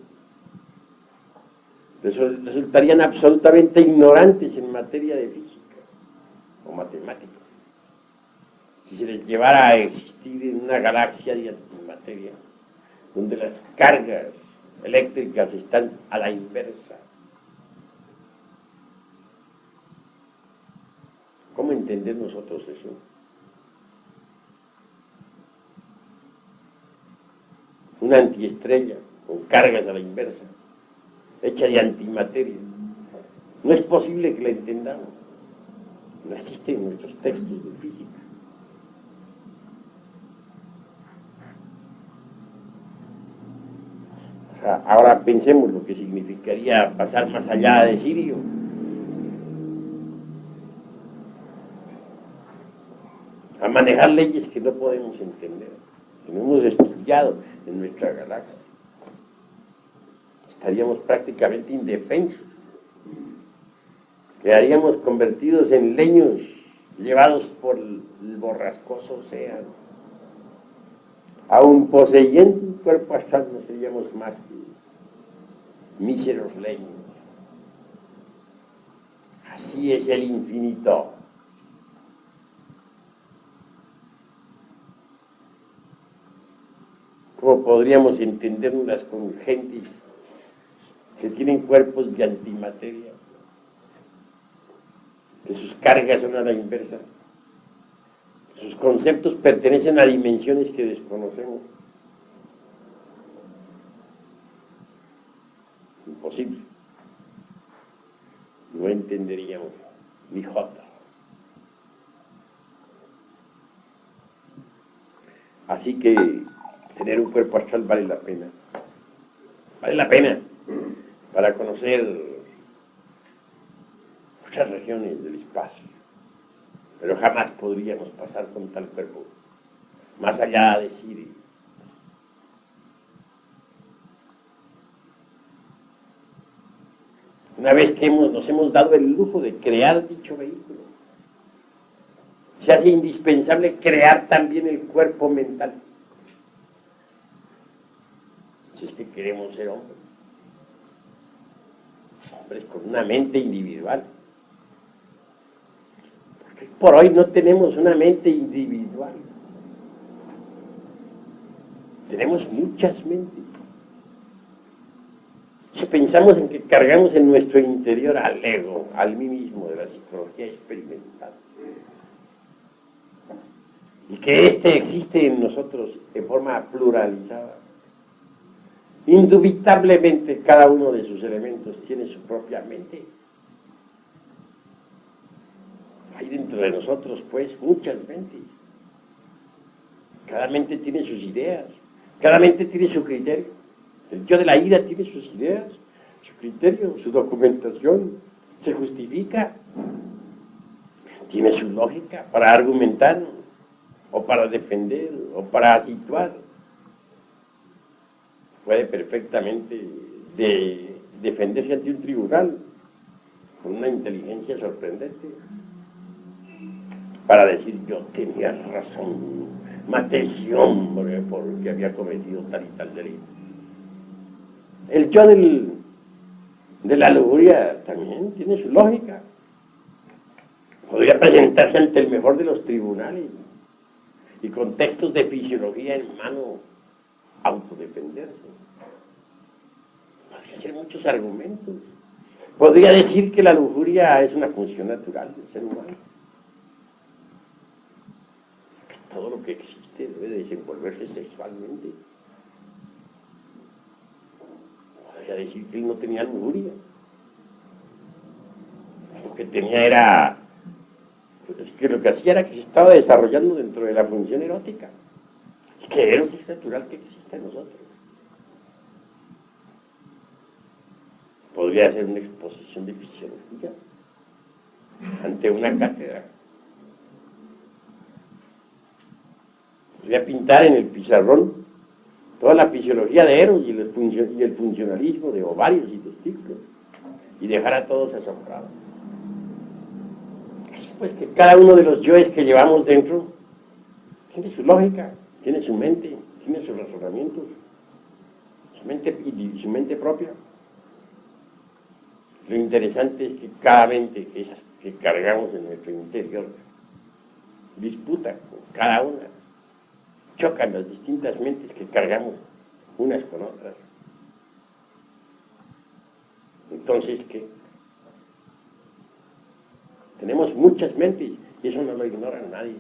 resultarían absolutamente ignorantes en materia de física o matemáticas si se les llevara a existir en una galaxia de antimateria donde las cargas eléctricas están a la inversa. ¿Cómo entender nosotros eso? Una antiestrella con cargas a la inversa, hecha de antimateria. No es posible que la entendamos. No existe en nuestros textos de física. Ahora pensemos lo que significaría pasar más allá de Sirio. A manejar leyes que no podemos entender, que no hemos estudiado en nuestra galaxia. Estaríamos prácticamente indefensos. Quedaríamos convertidos en leños llevados por el borrascoso océano. Aun poseyendo un cuerpo astral, no seríamos más que míseros leños. Así es el infinito. ¿Cómo podríamos entenderlas con gentes que tienen cuerpos de antimateria, que sus cargas son a la inversa, sus conceptos pertenecen a dimensiones que desconocemos? Imposible. No entenderíamos ni jota. Así que tener un cuerpo astral vale la pena. Vale la pena para conocer muchas regiones del espacio. Pero jamás podríamos pasar con tal cuerpo más allá de Sirio. Una vez que nos hemos dado el lujo de crear dicho vehículo, se hace indispensable crear también el cuerpo mental. Si es que queremos ser hombres, hombres con una mente individual. Porque por hoy no tenemos una mente individual. Tenemos muchas mentes. Si pensamos en que cargamos en nuestro interior al ego, al mí mismo de la psicología experimental, y que éste existe en nosotros de forma pluralizada, indubitablemente cada uno de sus elementos tiene su propia mente. Hay dentro de nosotros, pues, muchas mentes. Cada mente tiene sus ideas, cada mente tiene su criterio. El yo de la ira tiene sus ideas, su criterio, su documentación, se justifica, tiene su lógica para argumentar, o para defender, o para situar. Puede perfectamente defenderse ante un tribunal con una inteligencia sorprendente para decir: yo tenía razón, maté a ese hombre porque había cometido tal y tal delito. El yo de la lujuria también tiene su lógica. Podría presentarse ante el mejor de los tribunales y con textos de fisiología en mano autodefenderse. Podría hacer muchos argumentos. Podría decir que la lujuria es una función natural del ser humano. Que todo lo que existe debe desenvolverse sexualmente. Podría decir que él no tenía lujuria. Lo que tenía era... pues, que lo que hacía era que se estaba desarrollando dentro de la función erótica. Y que Eros es natural que exista en nosotros. Podría hacer una exposición de fisiología ante una cátedra. Podría pintar en el pizarrón toda la fisiología de Eros y el funcionalismo de ovarios y testículos y dejar a todos asombrados. Así pues que cada uno de los yoes que llevamos dentro tiene su lógica, tiene su mente, tiene sus razonamientos, su mente propia. Lo interesante es que cada mente que cargamos en nuestro interior disputa con cada una, chocan las distintas mentes que cargamos unas con otras. Entonces, ¿qué? Tenemos muchas mentes y eso no lo ignora nadie.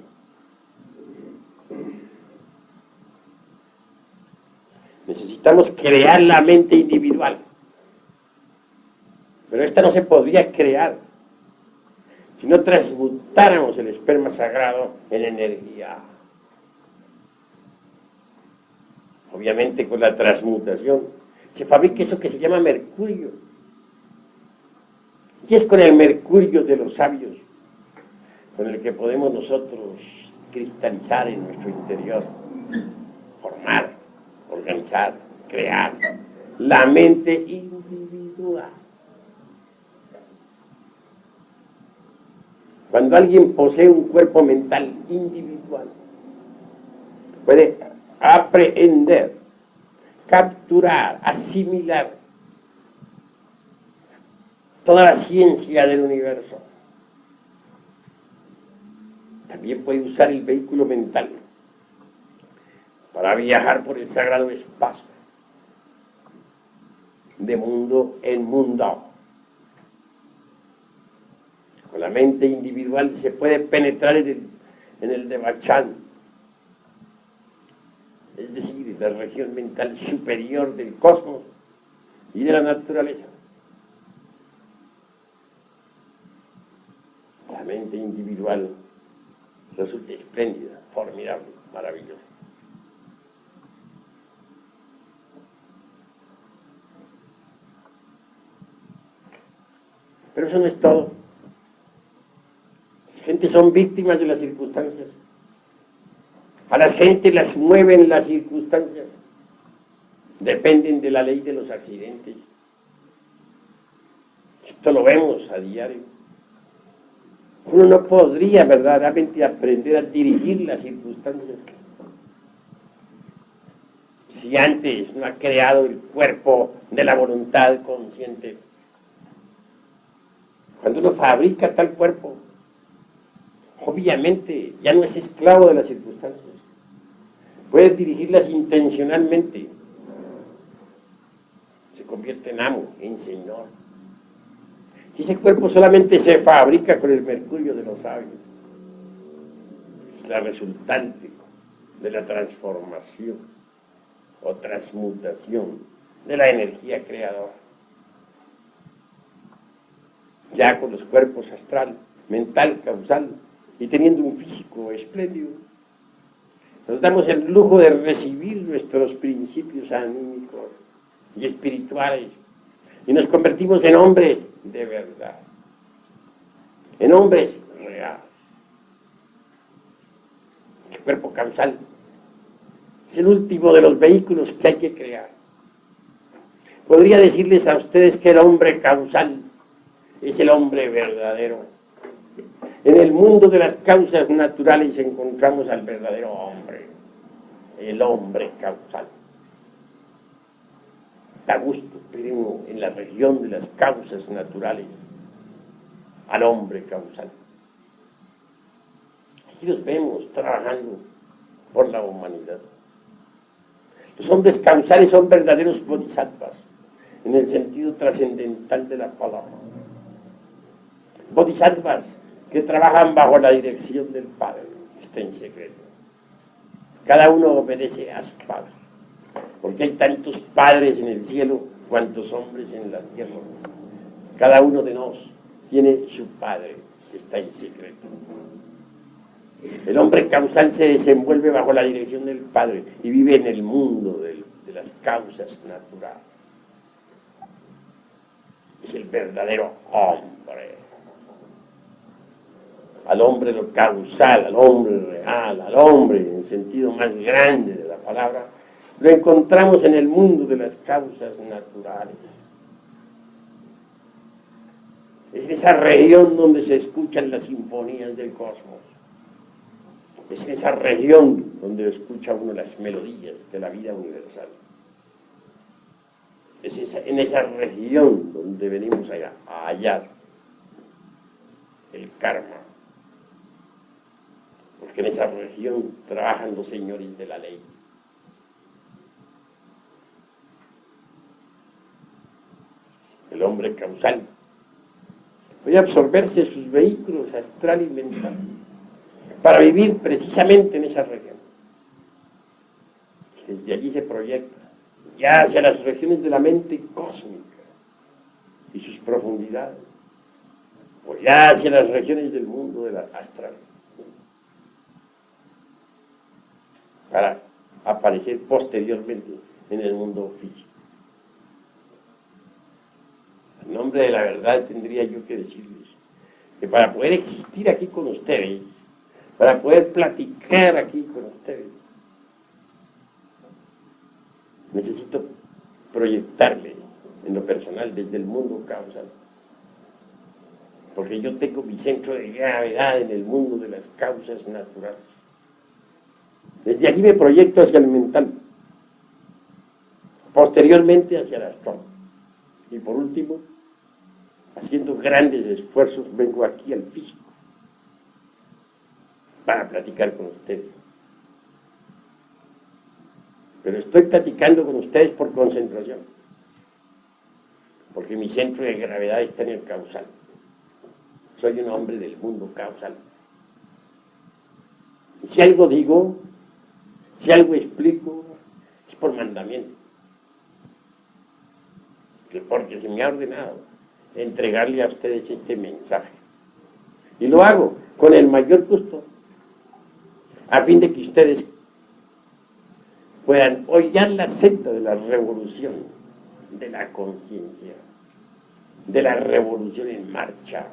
Necesitamos crear la mente individual. Pero esta no se podría crear si no transmutáramos el esperma sagrado en energía. Obviamente con la transmutación se fabrica eso que se llama mercurio. Y es con el mercurio de los sabios con el que podemos nosotros cristalizar en nuestro interior, formar, organizar, crear la mente individual. Cuando alguien posee un cuerpo mental individual, puede aprehender, capturar, asimilar toda la ciencia del universo. También puede usar el vehículo mental para viajar por el sagrado espacio, de mundo en mundo. Con la mente individual se puede penetrar en el Devachan, es decir, en la región mental superior del cosmos y de la naturaleza. La mente individual resulta espléndida, formidable, maravillosa. Pero eso no es todo. Las gentes son víctimas de las circunstancias. A las gentes las mueven las circunstancias. Dependen de la ley de los accidentes. Esto lo vemos a diario. Uno no podría verdaderamente aprender a dirigir las circunstancias si antes no ha creado el cuerpo de la voluntad consciente. Cuando uno fabrica tal cuerpo, obviamente ya no es esclavo de las circunstancias. Puede dirigirlas intencionalmente. Se convierte en amo, en señor. Y ese cuerpo solamente se fabrica con el mercurio de los sabios. Es la resultante de la transformación o transmutación de la energía creadora. Ya con los cuerpos astral, mental, causal, y teniendo un físico espléndido, nos damos el lujo de recibir nuestros principios anímicos y espirituales, y nos convertimos en hombres de verdad, en hombres reales. El cuerpo causal es el último de los vehículos que hay que crear. Podría decirles a ustedes que el hombre causal es el hombre verdadero. En el mundo de las causas naturales encontramos al verdadero hombre, el hombre causal. Da gusto, pero en la región de las causas naturales, al hombre causal. Aquí los vemos trabajando por la humanidad. Los hombres causales son verdaderos bodhisattvas, en el sentido trascendental de la palabra. Bodhisattvas que trabajan bajo la dirección del Padre, que está en secreto. Cada uno obedece a su Padre, porque hay tantos padres en el cielo cuantos hombres en la tierra. Cada uno de nosotros tiene su Padre, que está en secreto. El hombre causal se desenvuelve bajo la dirección del Padre y vive en el mundo de las causas naturales. Es el verdadero hombre. Al hombre lo causal, al hombre real, al hombre en el sentido más grande de la palabra, lo encontramos en el mundo de las causas naturales. Es esa región donde se escuchan las sinfonías del cosmos. Es en esa región donde escucha uno las melodías de la vida universal. Es en esa región donde venimos a hallar el karma. Porque en esa región trabajan los señores de la ley. El hombre causal puede absorberse sus vehículos astral y mental para vivir precisamente en esa región. Y desde allí se proyecta ya hacia las regiones de la mente cósmica y sus profundidades, o ya hacia las regiones del mundo de la astral, para aparecer posteriormente en el mundo físico. En nombre de la verdad tendría yo que decirles que para poder existir aquí con ustedes, para poder platicar aquí con ustedes, necesito proyectarme en lo personal desde el mundo causal. Porque yo tengo mi centro de gravedad en el mundo de las causas naturales. Desde allí me proyecto hacia el mental, posteriormente hacia el astral. Y por último, haciendo grandes esfuerzos, vengo aquí al físico para platicar con ustedes. Pero estoy platicando con ustedes por concentración, porque mi centro de gravedad está en el causal. Soy un hombre del mundo causal. Y si algo digo, si algo explico, es por mandamiento. Porque se me ha ordenado entregarle a ustedes este mensaje. Y lo hago con el mayor gusto, a fin de que ustedes puedan hollar la senda de la revolución, de la conciencia, de la revolución en marcha,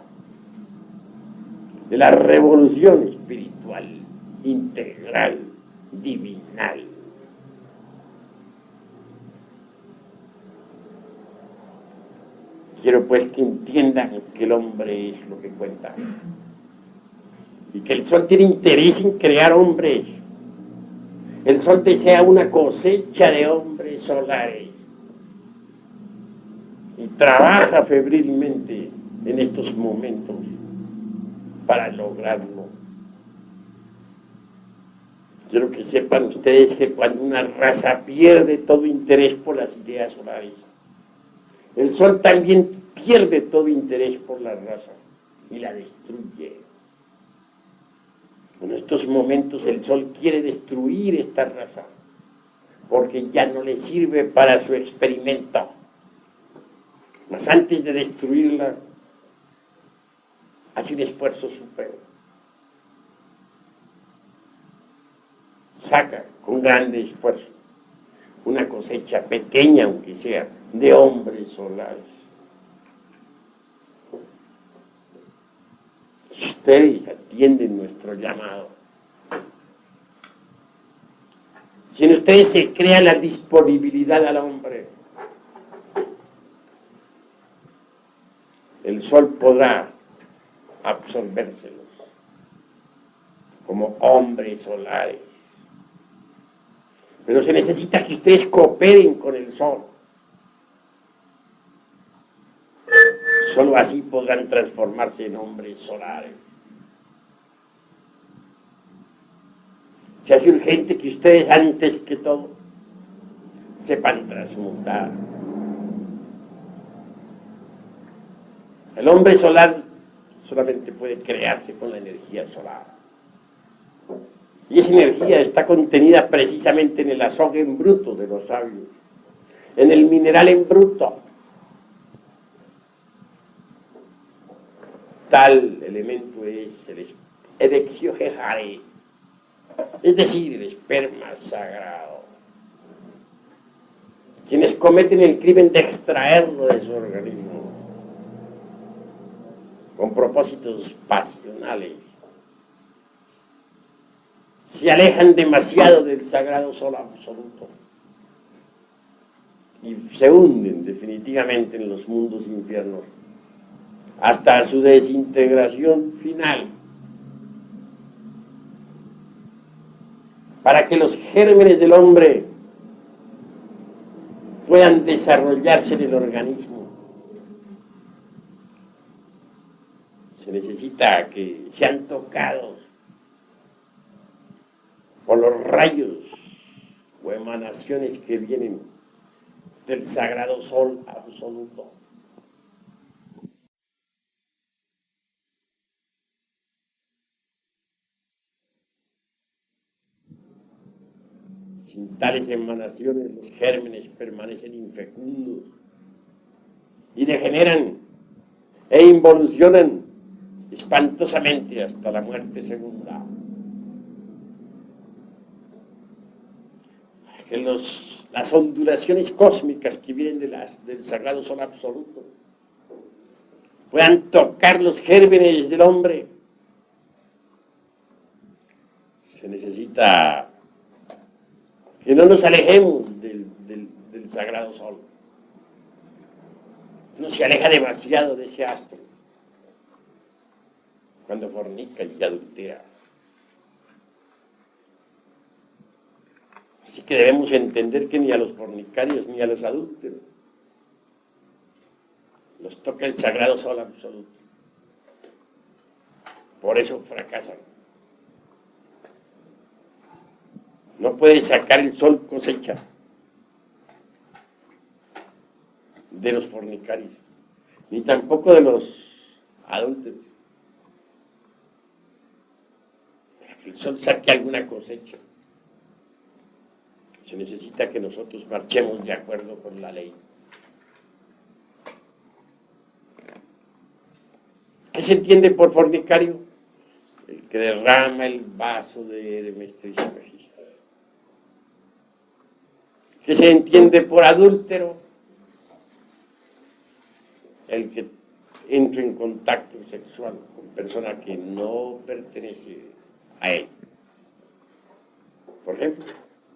de la revolución espiritual, integral, divinal. Quiero pues que entiendan que el hombre es lo que cuenta, y que el sol tiene interés en crear hombres. El sol desea una cosecha de hombres solares y trabaja febrilmente en estos momentos para lograrlo. Quiero que sepan ustedes que cuando una raza pierde todo interés por las ideas solares, el sol también pierde todo interés por la raza y la destruye. En estos momentos el sol quiere destruir esta raza porque ya no le sirve para su experimento. Mas antes de destruirla, hace un esfuerzo supremo. Saca con grande esfuerzo una cosecha pequeña, aunque sea, de hombres solares. Ustedes atienden nuestro llamado. Si en ustedes se crea la disponibilidad al hombre, el sol podrá absorbérselos como hombres solares. Pero se necesita que ustedes cooperen con el sol. Solo así podrán transformarse en hombres solares. Se hace urgente que ustedes, antes que todo, sepan transmutar. El hombre solar solamente puede crearse con la energía solar. Y esa energía está contenida precisamente en el azogue en bruto de los sabios, en el mineral en bruto. Tal elemento es el Edexiogejare, es decir, el esperma sagrado. Quienes cometen el crimen de extraerlo de su organismo con propósitos pasionales se alejan demasiado del sagrado sol absoluto y se hunden definitivamente en los mundos infiernos hasta su desintegración final, para que los gérmenes del hombre puedan desarrollarse en el organismo. Se necesita que sean tocados por los rayos o emanaciones que vienen del sagrado sol absoluto. Sin tales emanaciones, los gérmenes permanecen infecundos y degeneran e involucionan espantosamente hasta la muerte segunda. Que las ondulaciones cósmicas que vienen del sagrado sol absoluto puedan tocar los gérmenes del hombre, se necesita que no nos alejemos del sagrado sol. Uno se aleja demasiado de ese astro cuando fornica y adultera. Así que debemos entender que ni a los fornicarios ni a los adúlteros los toca el sagrado sol absoluto. Por eso fracasan. No puede sacar el sol cosecha de los fornicarios, ni tampoco de los adúlteros. Para que el sol saque alguna cosecha, se necesita que nosotros marchemos de acuerdo con la ley. ¿Qué se entiende por fornicario? El que derrama el vaso de Hermes Trismegisto. ¿Qué se entiende por adúltero? El que entra en contacto sexual con persona que no pertenece a él. Por ejemplo,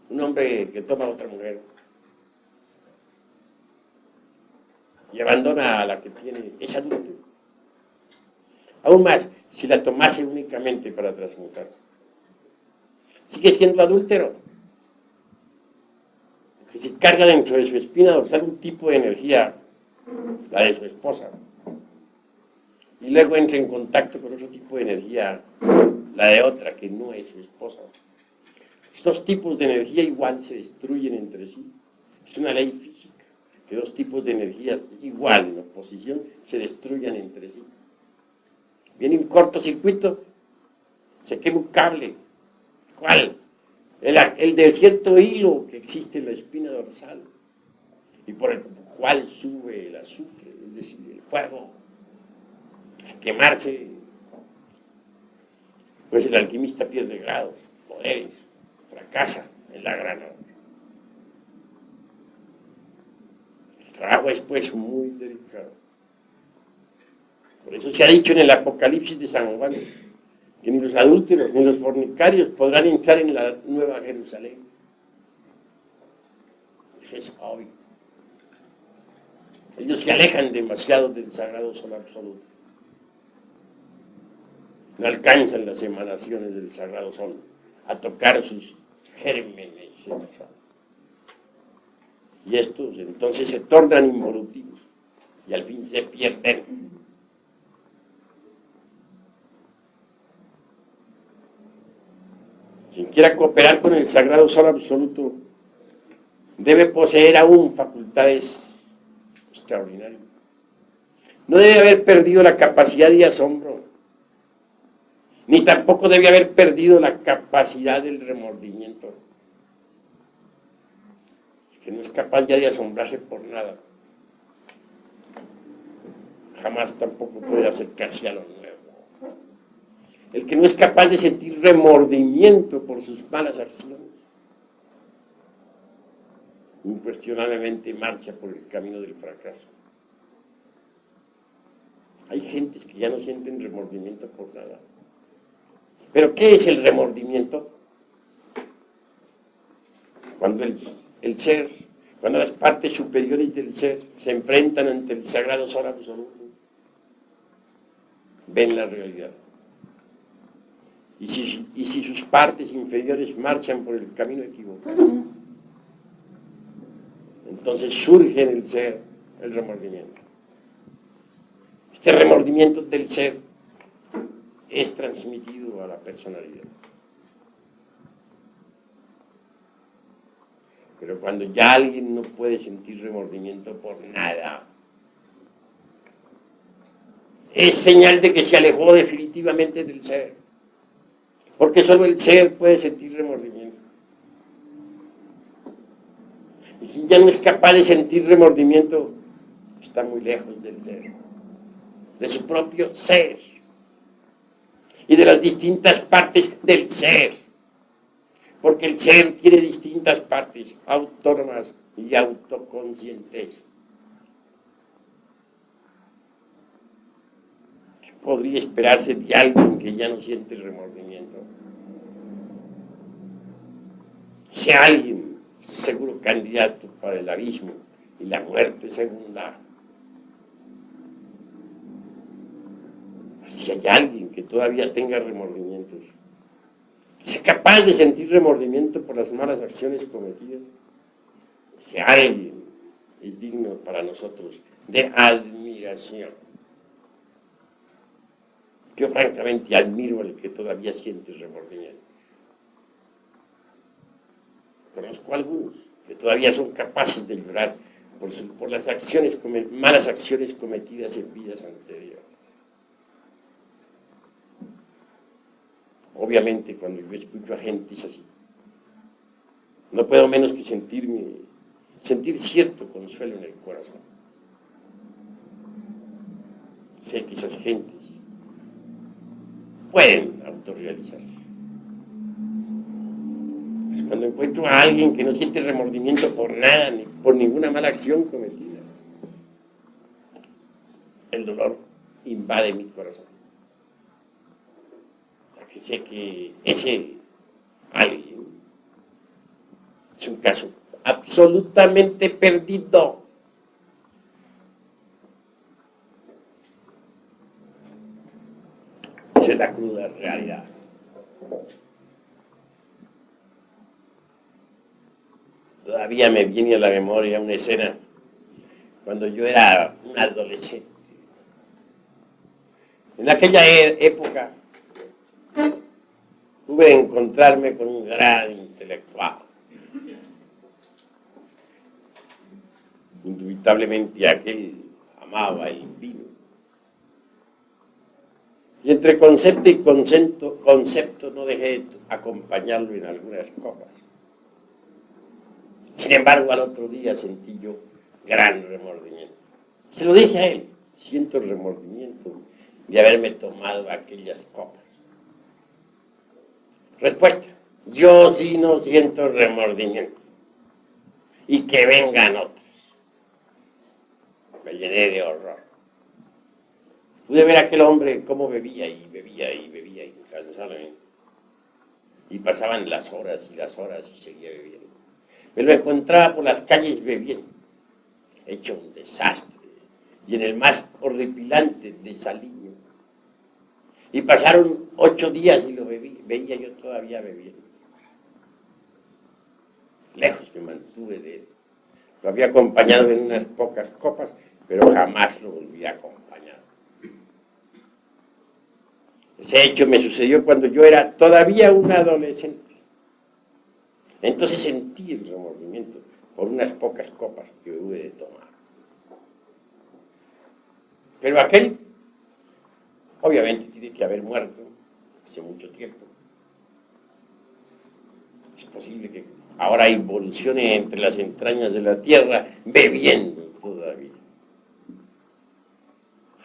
un hombre que toma a otra mujer y abandona a la que tiene, es adúltero. Aún más, si la tomase únicamente para transmutar. Sigue siendo adúltero, porque se carga dentro de su espina dorsal un tipo de energía, la de su esposa, y luego entra en contacto con otro tipo de energía, la de otra, que no es su esposa. Estos tipos de energía igual se destruyen entre sí. Es una ley física, que dos tipos de energías igual en oposición se destruyan entre sí. Viene un cortocircuito, se quema un cable. ¿Cuál? El de cierto hilo que existe en la espina dorsal y por el cual sube el azufre, es decir, el fuego. Al quemarse, pues el alquimista pierde grados, poderes, fracasa en la gran obra. El trabajo es pues muy delicado. Por eso se ha dicho en el Apocalipsis de San Juan que ni los adúlteros ni los fornicarios podrán entrar en la Nueva Jerusalén. Eso es obvio. Ellos se alejan demasiado del sagrado sol absoluto. No alcanzan las emanaciones del sagrado sol a tocar sus gérmenes sensuales. Y estos entonces se tornan involutivos y al fin se pierden. Quien quiera cooperar con el sagrado sol absoluto debe poseer aún facultades extraordinarias. No debe haber perdido la capacidad de asombro, ni tampoco debe haber perdido la capacidad del remordimiento. Es que no es capaz ya de asombrarse por nada. Jamás tampoco puede acercarse a lo nuevo. El que no es capaz de sentir remordimiento por sus malas acciones, incuestionablemente marcha por el camino del fracaso. Hay gentes que ya no sienten remordimiento por nada. ¿Pero qué es el remordimiento? Cuando el ser, cuando las partes superiores del ser se enfrentan ante el sagrado sol absoluto, ven la realidad. Y si sus partes inferiores marchan por el camino equivocado, entonces surge en el ser el remordimiento. Este remordimiento del ser es transmitido a la personalidad. Pero cuando ya alguien no puede sentir remordimiento por nada, es señal de que se alejó definitivamente del ser. Porque solo el ser puede sentir remordimiento. Y quien ya no es capaz de sentir remordimiento, está muy lejos del ser, de su propio ser y de las distintas partes del ser. Porque el ser tiene distintas partes autónomas y autoconscientes. ¿Qué podría esperarse de alguien que ya no siente el remordimiento? Ese alguien es seguro candidato para el abismo y la muerte segunda. Si hay alguien que todavía tenga remordimientos, sea capaz de sentir remordimiento por las malas acciones cometidas, ese alguien es digno para nosotros de admiración. Yo francamente admiro al que todavía siente remordimiento. Conozco a algunos que todavía son capaces de llorar por las malas acciones cometidas en vidas anteriores. Obviamente, cuando yo escucho a gente así, no puedo menos que sentir cierto consuelo en el corazón. Sé que esas gentes pueden autorrealizarse. Pues cuando encuentro a alguien que no siente remordimiento por nada, ni por ninguna mala acción cometida, el dolor invade mi corazón. Porque sé que ese alguien es un caso absolutamente perdido. cruda realidad. Todavía me viene a la memoria una escena cuando yo era un adolescente. En aquella época pude encontrarme con un gran intelectual. Indubitablemente aquel amaba el vino. Y entre concepto y concepto no dejé de acompañarlo en algunas copas. Sin embargo, al otro día sentí yo gran remordimiento. Se lo dije a él, siento remordimiento de haberme tomado aquellas copas. Respuesta, yo sí no siento remordimiento. Y que vengan otros. Me llené de horror. Pude ver a aquel hombre cómo bebía y bebía y bebía incansablemente. Y pasaban las horas y seguía bebiendo. Me lo encontraba por las calles bebiendo, hecho un desastre, y en el más horripilante desaliño. Y pasaron 8 días y lo veía yo todavía bebiendo. Lejos me mantuve de él. Lo había acompañado en unas pocas copas, pero jamás lo volví a acompañar. Ese hecho me sucedió cuando yo era todavía un adolescente. Entonces sentí el remordimiento por unas pocas copas que hube de tomar. Pero aquel, obviamente, tiene que haber muerto hace mucho tiempo. Es posible que ahora involucione entre las entrañas de la tierra bebiendo todavía.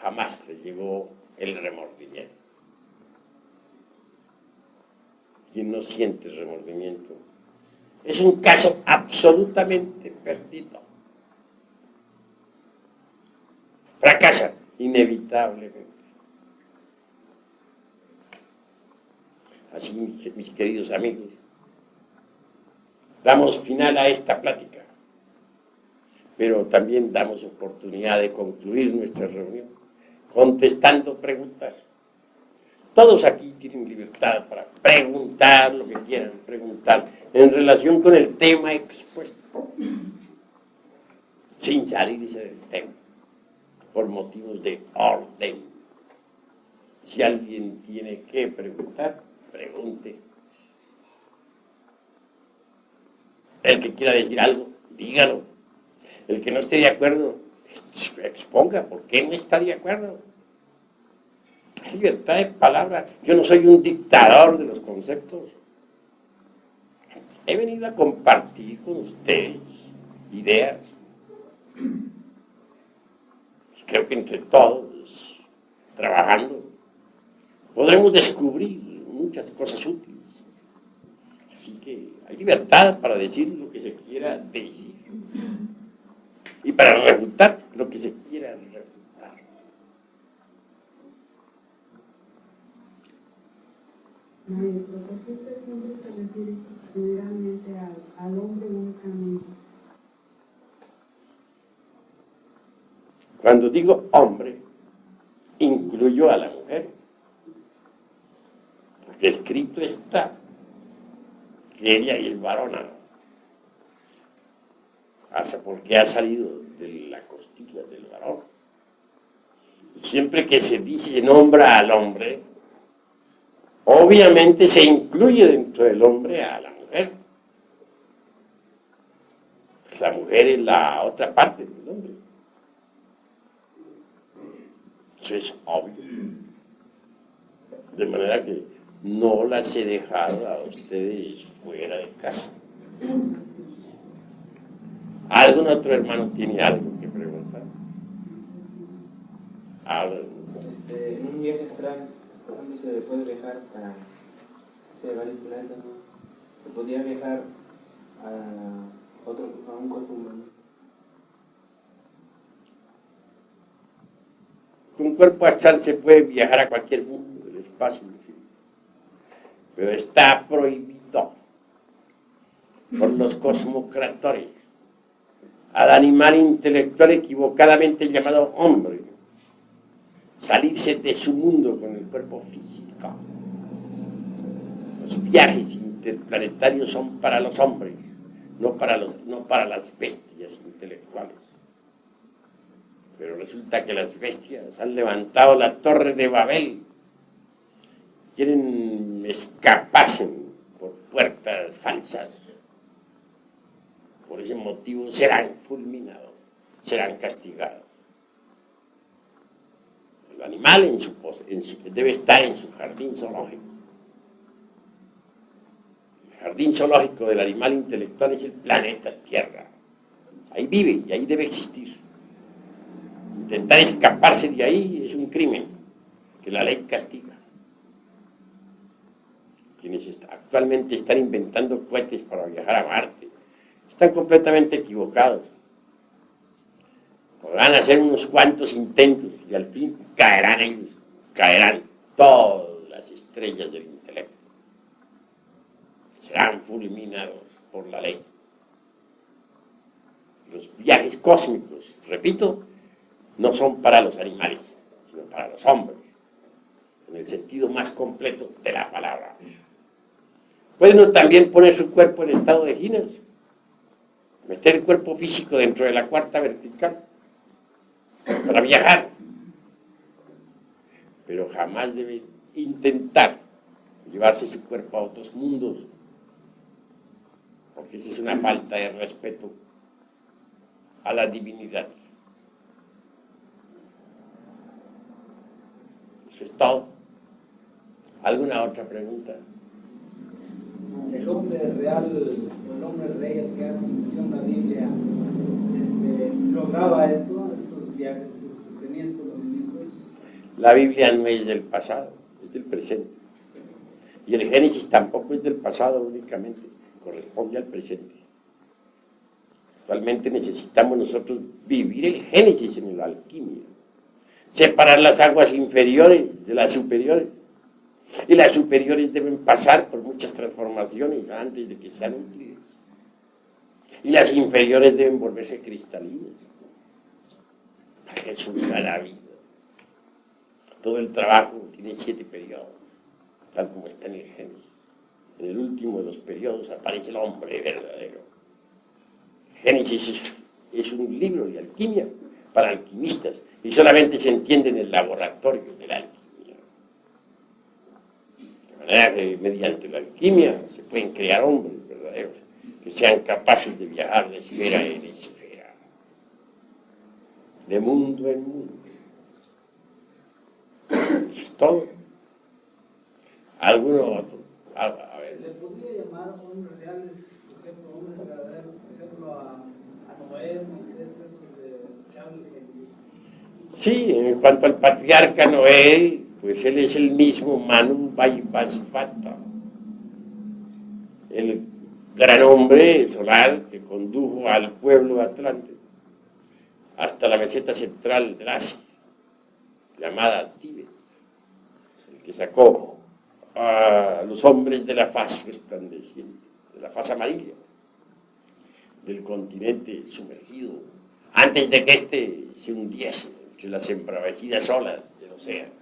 Jamás le llegó el remordimiento. Quien no siente remordimiento es un caso absolutamente perdido. Fracasa inevitablemente. Así, mis queridos amigos, damos final a esta plática, pero también damos oportunidad de concluir nuestra reunión contestando preguntas. Todos aquí tienen libertad para preguntar lo que quieran preguntar en relación con el tema expuesto, sin salirse del tema, por motivos de orden. Si alguien tiene que preguntar, pregunte. El que quiera decir algo, dígalo. El que no esté de acuerdo, exponga por qué no está de acuerdo. Hay libertad de palabra. Yo no soy un dictador de los conceptos. He venido a compartir con ustedes ideas. Creo que entre todos, trabajando, podremos descubrir muchas cosas útiles. Así que hay libertad para decir lo que se quiera decir y para refutar lo que se quiera refutar. Maestro, ¿por qué usted siempre se refiere generalmente al hombre únicamente? Cuando digo hombre, incluyo a la mujer. Porque escrito está que ella es varona. Hasta porque ha salido de la costilla del varón. Siempre que se dice nombra al hombre, obviamente se incluye dentro del hombre a la mujer. Pues la mujer es la otra parte del hombre. Eso es obvio. De manera que no las he dejado a ustedes fuera de casa. ¿Algún otro hermano tiene algo que preguntar? En un viaje astral, ¿dónde se puede viajar para varios planetas? ¿No? ¿Se podría viajar a un cuerpo humano? Con cuerpo astral se puede viajar a cualquier mundo del espacio infinito, pero está prohibido por los cosmocratores al animal intelectual equivocadamente llamado hombre salirse de su mundo con el cuerpo físico. Los viajes interplanetarios son para los hombres, no para las bestias intelectuales. Pero resulta que las bestias han levantado la torre de Babel, quieren escaparse por puertas falsas. Por ese motivo serán fulminados, serán castigados. El animal debe estar en su jardín zoológico. El jardín zoológico del animal intelectual es el planeta Tierra. Ahí vive y ahí debe existir. Intentar escaparse de ahí es un crimen que la ley castiga. Quienes actualmente están inventando cohetes para viajar a Marte están completamente equivocados. Podrán hacer unos cuantos intentos y al fin caerán todas las estrellas del intelecto. Serán fulminados por la ley. Los viajes cósmicos, repito, no son para los animales, sino para los hombres, en el sentido más completo de la palabra. Puede uno también poner su cuerpo en estado de ginas, meter el cuerpo físico dentro de la cuarta vertical para viajar, pero jamás debe intentar llevarse su cuerpo a otros mundos, porque esa es una falta de respeto a la divinidad. Eso es todo. ¿Alguna otra pregunta? El hombre real, el hombre rey al que hace mención la Biblia, lograba estos viajes, tenía estos conocimientos. La Biblia no es del pasado, es del presente. Y el Génesis tampoco es del pasado únicamente, corresponde al presente. Actualmente necesitamos nosotros vivir el Génesis en la alquimia, separar las aguas inferiores de las superiores. Y las superiores deben pasar por muchas transformaciones antes de que sean útiles. Y las inferiores deben volverse cristalinas. Para que surja la vida. Todo el trabajo tiene 7 periodos, tal como está en el Génesis. En el último de los periodos aparece el hombre verdadero. Génesis es un libro de alquimia para alquimistas y solamente se entiende en el laboratorio de la alquimia. De manera que mediante la alquimia se pueden crear hombres verdaderos que sean capaces de viajar de esfera en esfera, de mundo en mundo. Eso es todo. ¿Alguno otro? A ver. ¿Le podría llamar hombres reales, por ejemplo, hombres verdaderos, por ejemplo, a Noé, Moisés, eso de Charles? Sí, en cuanto al patriarca Noé, pues él es el mismo Manu Vaivasvata, el gran hombre solar que condujo al pueblo atlante hasta la meseta central de Asia, llamada Tíbet, el que sacó a los hombres de la faz resplandeciente, de la faz amarilla, del continente sumergido, antes de que éste se hundiese entre las embravecidas olas del océano.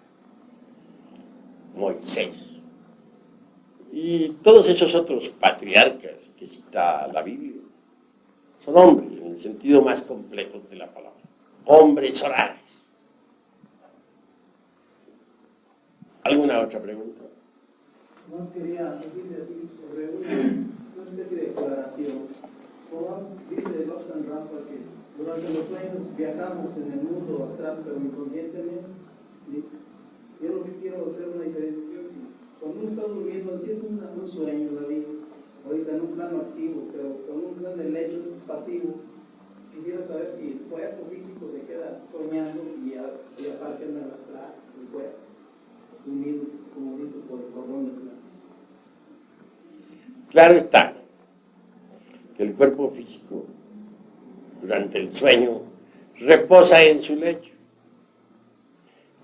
Moisés y todos esos otros patriarcas que cita la Biblia son hombres en el sentido más completo de la palabra, hombres solares. ¿Alguna otra pregunta? Nos quería decirle así sobre una especie de declaración. Como dice Lobsang Rampa que durante los sueños viajamos en el mundo astral, pero inconscientemente. Yo lo que quiero hacer una diferenciación, si cuando uno está durmiendo, así es un sueño, David, ahorita en un plano activo, pero cuando uno está en el lecho es pasivo. Quisiera saber si el cuerpo físico se queda soñando y aparte en el astral, el cuerpo, unido, como dicho, por el cordón de plano. Claro está que el cuerpo físico durante el sueño reposa en su lecho.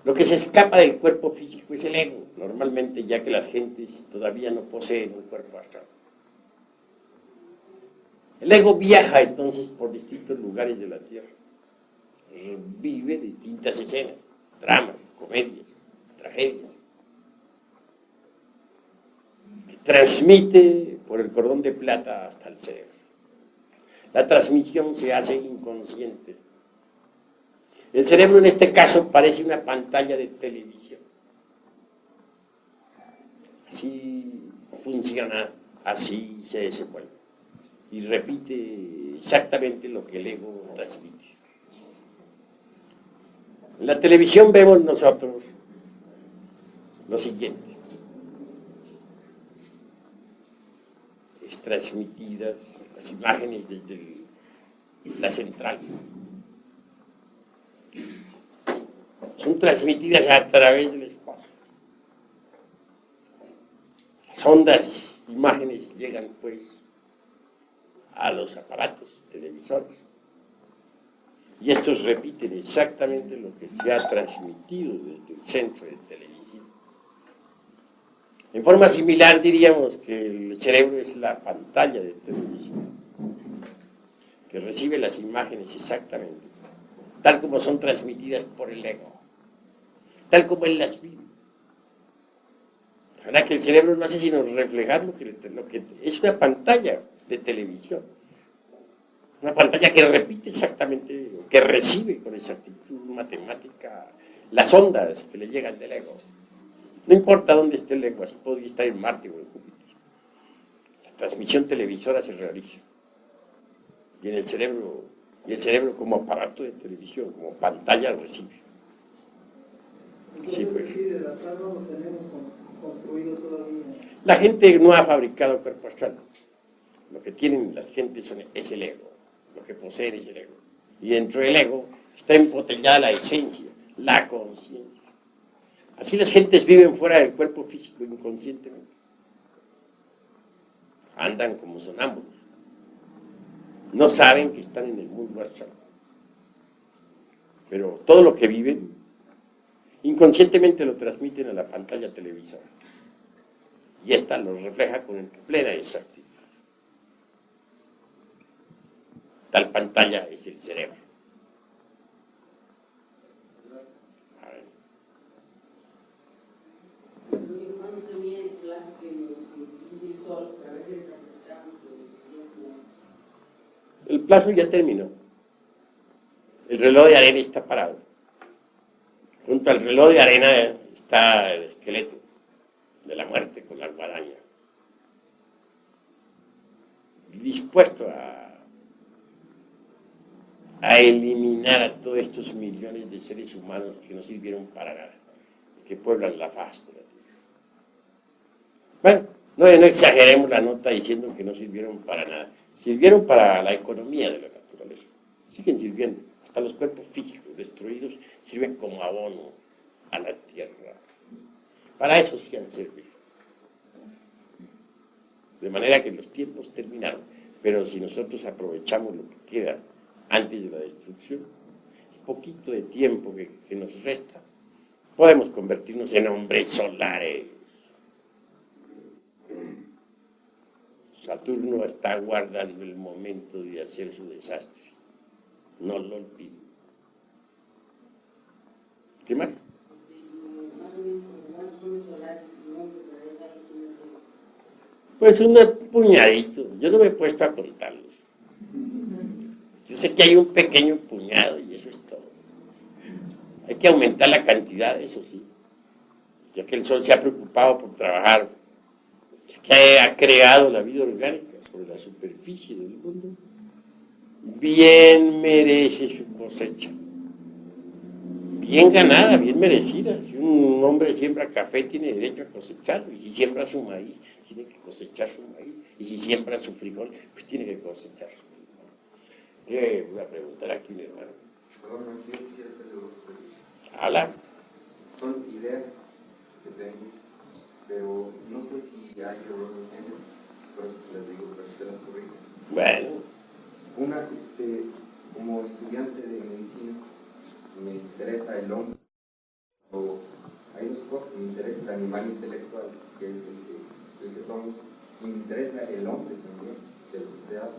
Lo que se escapa del cuerpo físico es el ego, normalmente, ya que las gentes todavía no poseen un cuerpo astral. El ego viaja entonces por distintos lugares de la Tierra, vive distintas escenas, dramas, comedias, tragedias, que transmite por el cordón de plata hasta el cerebro. La transmisión se hace inconsciente. El cerebro en este caso parece una pantalla de televisión. Así funciona, así se desenvuelve. Y repite exactamente lo que el ego transmite. En la televisión vemos nosotros lo siguiente. Es transmitidas las imágenes desde la central. Son transmitidas a través del espacio. Las ondas, imágenes llegan pues a los aparatos televisores. Y estos repiten exactamente lo que se ha transmitido desde el centro de televisión. En forma similar diríamos que el cerebro es la pantalla de televisión, que recibe las imágenes exactamente, tal como son transmitidas por el ego, tal como él las vive. La verdad que el cerebro no hace sino reflejar lo que es una pantalla de televisión. Una pantalla que repite exactamente, que recibe con exactitud matemática las ondas que le llegan del ego. No importa dónde esté el ego, así podría estar en Marte o en Júpiter. La transmisión televisora se realiza. Y el cerebro como aparato de televisión, como pantalla recibe. Sí, pues. La gente no ha fabricado cuerpo astral. Lo que tienen las gentes es el ego. Lo que poseen es el ego. Y dentro del ego está embotellada la esencia, la conciencia. Así las gentes viven fuera del cuerpo físico inconscientemente. Andan como sonámbulos. No saben que están en el mundo astral. Pero todo lo que viven, inconscientemente lo transmiten a la pantalla televisora. Y esta lo refleja con plena exactitud. Tal pantalla es el cerebro. A ver. El plazo ya terminó. El reloj de arena está parado. Junto al reloj de arena está el esqueleto de la muerte con la guadaña. Dispuesto a eliminar a todos estos millones de seres humanos que no sirvieron para nada, que pueblan la faz de la tierra. Bueno, no exageremos la nota diciendo que no sirvieron para nada. Sirvieron para la economía de la naturaleza. Siguen sirviendo. Hasta los cuerpos físicos destruidos sirven como abono a la tierra. Para eso sí han servido. De manera que los tiempos terminaron. Pero si nosotros aprovechamos lo que queda antes de la destrucción, es poquito de tiempo que nos resta, podemos convertirnos en hombres solares. Saturno está guardando el momento de hacer su desastre. No lo olviden. ¿Qué más? Pues un puñadito. Yo no me he puesto a contarlos. Yo sé que hay un pequeño puñado y eso es todo. Hay que aumentar la cantidad, eso sí. Ya que el Sol se ha preocupado por trabajar, ya que ha creado la vida orgánica sobre la superficie del mundo, bien merece su cosecha. Bien ganada, bien merecida. Si un hombre siembra café, tiene derecho a cosecharlo. Y si siembra su maíz, tiene que cosechar su maíz. Y si siembra su frijol, pues tiene que cosechar su frijol. ¿Qué voy a preguntar aquí, mi hermano? Perdón, yo quisiera hacerle dos preguntas. Habla. Son ideas que tengo, pero no sé si hay errores en ellas, por eso se las digo, para que te las corrija. Bueno. Una, como estudiante de medicina, me interesa el hombre, o hay dos cosas, me interesa el animal intelectual, que es el que somos, y me interesa el hombre también, del que se habla.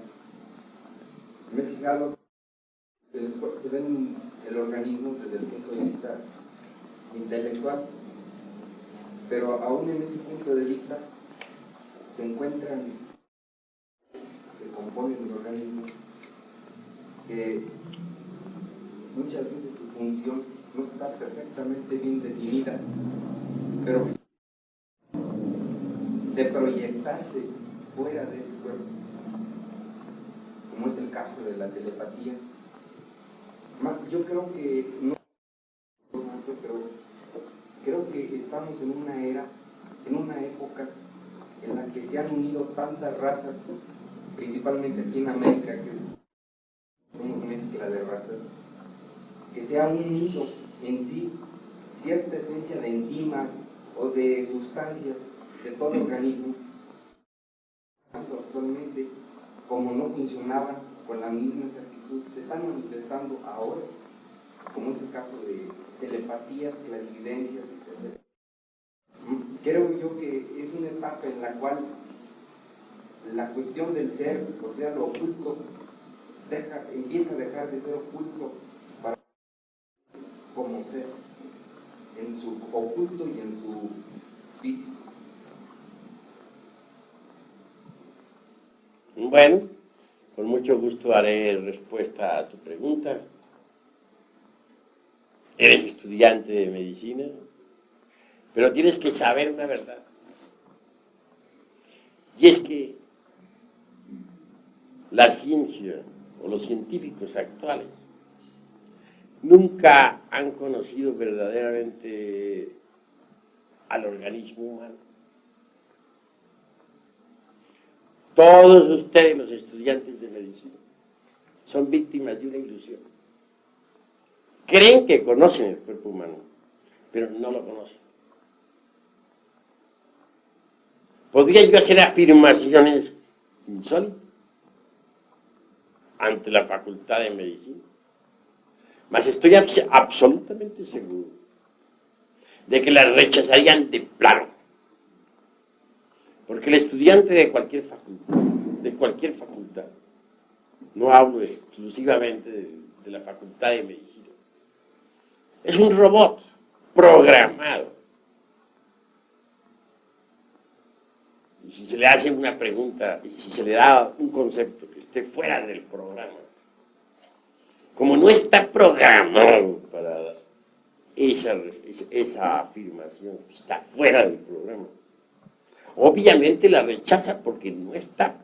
Me he fijado, se ven el organismo desde el punto de vista intelectual. Pero aún en ese punto de vista se encuentran que componen el organismo que muchas veces su función no está perfectamente bien definida, pero de proyectarse fuera de ese cuerpo, como es el caso de la telepatía. Yo creo que no, pero creo que estamos en una era, en una época en la que se han unido tantas razas, principalmente aquí en América, que somos mezcla de razas, que se ha unido en sí cierta esencia de enzimas o de sustancias de todo organismo. Actualmente, como no funcionaban con la misma exactitud, se están manifestando ahora, como es el caso de telepatías, clarividencias, etc. Creo yo que es una etapa en la cual la cuestión del ser, o sea, lo oculto, empieza a dejar de ser oculto para como ser, en su oculto y en su físico. Bueno, con mucho gusto haré respuesta a tu pregunta. Eres estudiante de medicina, pero tienes que saber una verdad. Y es que la ciencia o los científicos actuales nunca han conocido verdaderamente al organismo humano. Todos ustedes, los estudiantes de medicina, son víctimas de una ilusión. Creen que conocen el cuerpo humano, pero no lo conocen. Podría yo hacer afirmaciones insólitas ante la Facultad de Medicina, mas estoy absolutamente seguro de que las rechazarían de plano, porque el estudiante de cualquier facultad, no hablo exclusivamente de la Facultad de Medicina, es un robot programado. Y si se le hace una pregunta, y si se le da un concepto que esté fuera del programa, como no está programado para esa afirmación, está fuera del programa, obviamente la rechaza porque no está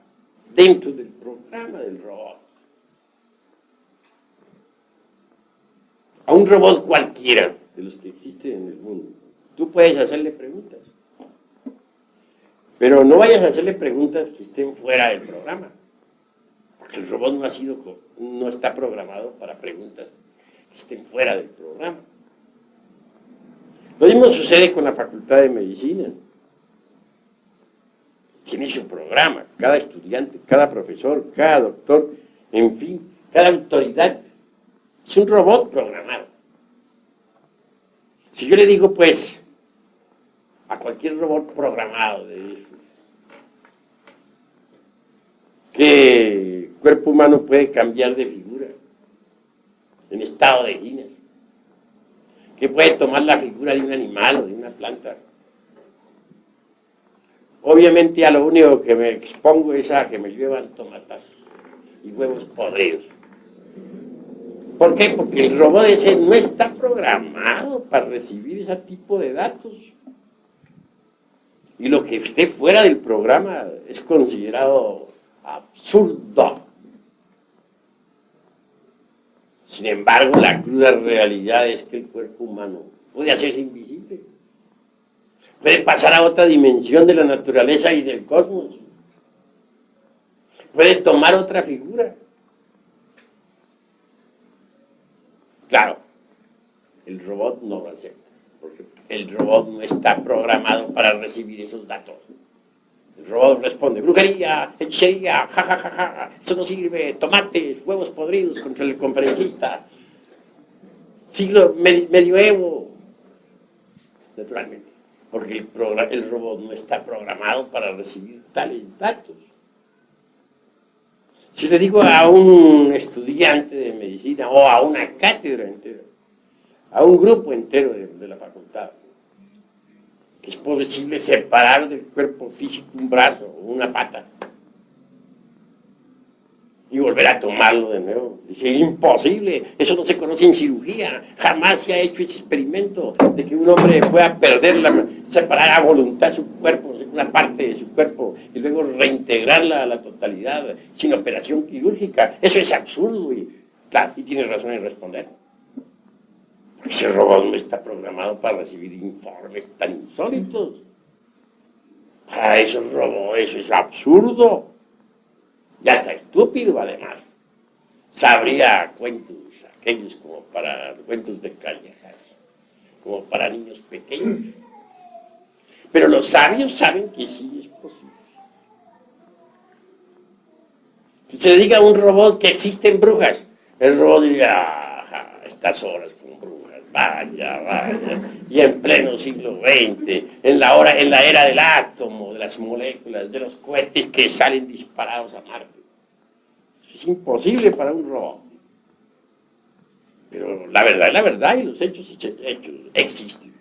dentro del programa del robot. A un robot cualquiera de los que existen en el mundo, tú puedes hacerle preguntas, pero no vayas a hacerle preguntas que estén fuera del programa, porque el robot no está programado para preguntas que estén fuera del programa. Lo mismo sucede con la Facultad de Medicina. Tiene su programa, cada estudiante, cada profesor, cada doctor, en fin, cada autoridad. Es un robot programado. Si yo le digo, pues, a cualquier robot programado de eso, que el cuerpo humano puede cambiar de figura en estado de Guinness, que puede tomar la figura de un animal o de una planta, obviamente a lo único que me expongo es a que me llevan tomatazos y huevos podridos. ¿Por qué? Porque el robot ese no está programado para recibir ese tipo de datos. Y lo que esté fuera del programa es considerado absurdo. Sin embargo, la cruda realidad es que el cuerpo humano puede hacerse invisible. Puede pasar a otra dimensión de la naturaleza y del cosmos. Puede tomar otra figura. Claro, el robot no lo acepta, porque el robot no está programado para recibir esos datos. El robot responde, brujería, hechicería, jajajaja, eso no sirve, tomates, huevos podridos contra el conferencista, medioevo, naturalmente, porque el robot no está programado para recibir tales datos. Si le digo a un estudiante de medicina o a una cátedra entera, a un grupo entero de la facultad, que es posible separar del cuerpo físico un brazo o una pata y volver a tomarlo de nuevo. Dice, imposible, eso no se conoce en cirugía, jamás se ha hecho ese experimento de que un hombre pueda separar a voluntad su cuerpo, una parte de su cuerpo, y luego reintegrarla a la totalidad, sin operación quirúrgica. Eso es absurdo, y claro, y tienes razón en responder. Porque ese robot no está programado para recibir informes tan insólitos. Para esos robots eso es absurdo. Ya está estúpido, además. Sabría cuentos, aquellos como para cuentos de callejas, como para niños pequeños. Pero los sabios saben que sí es posible. Que se le diga a un robot que existen brujas, el robot diría, estas horas con brujas, vaya, y en pleno siglo XX, en la era del átomo, de las moléculas, de los cohetes que salen disparados a Marte. Eso es imposible para un robot. Pero la verdad es la verdad, y los hechos existen.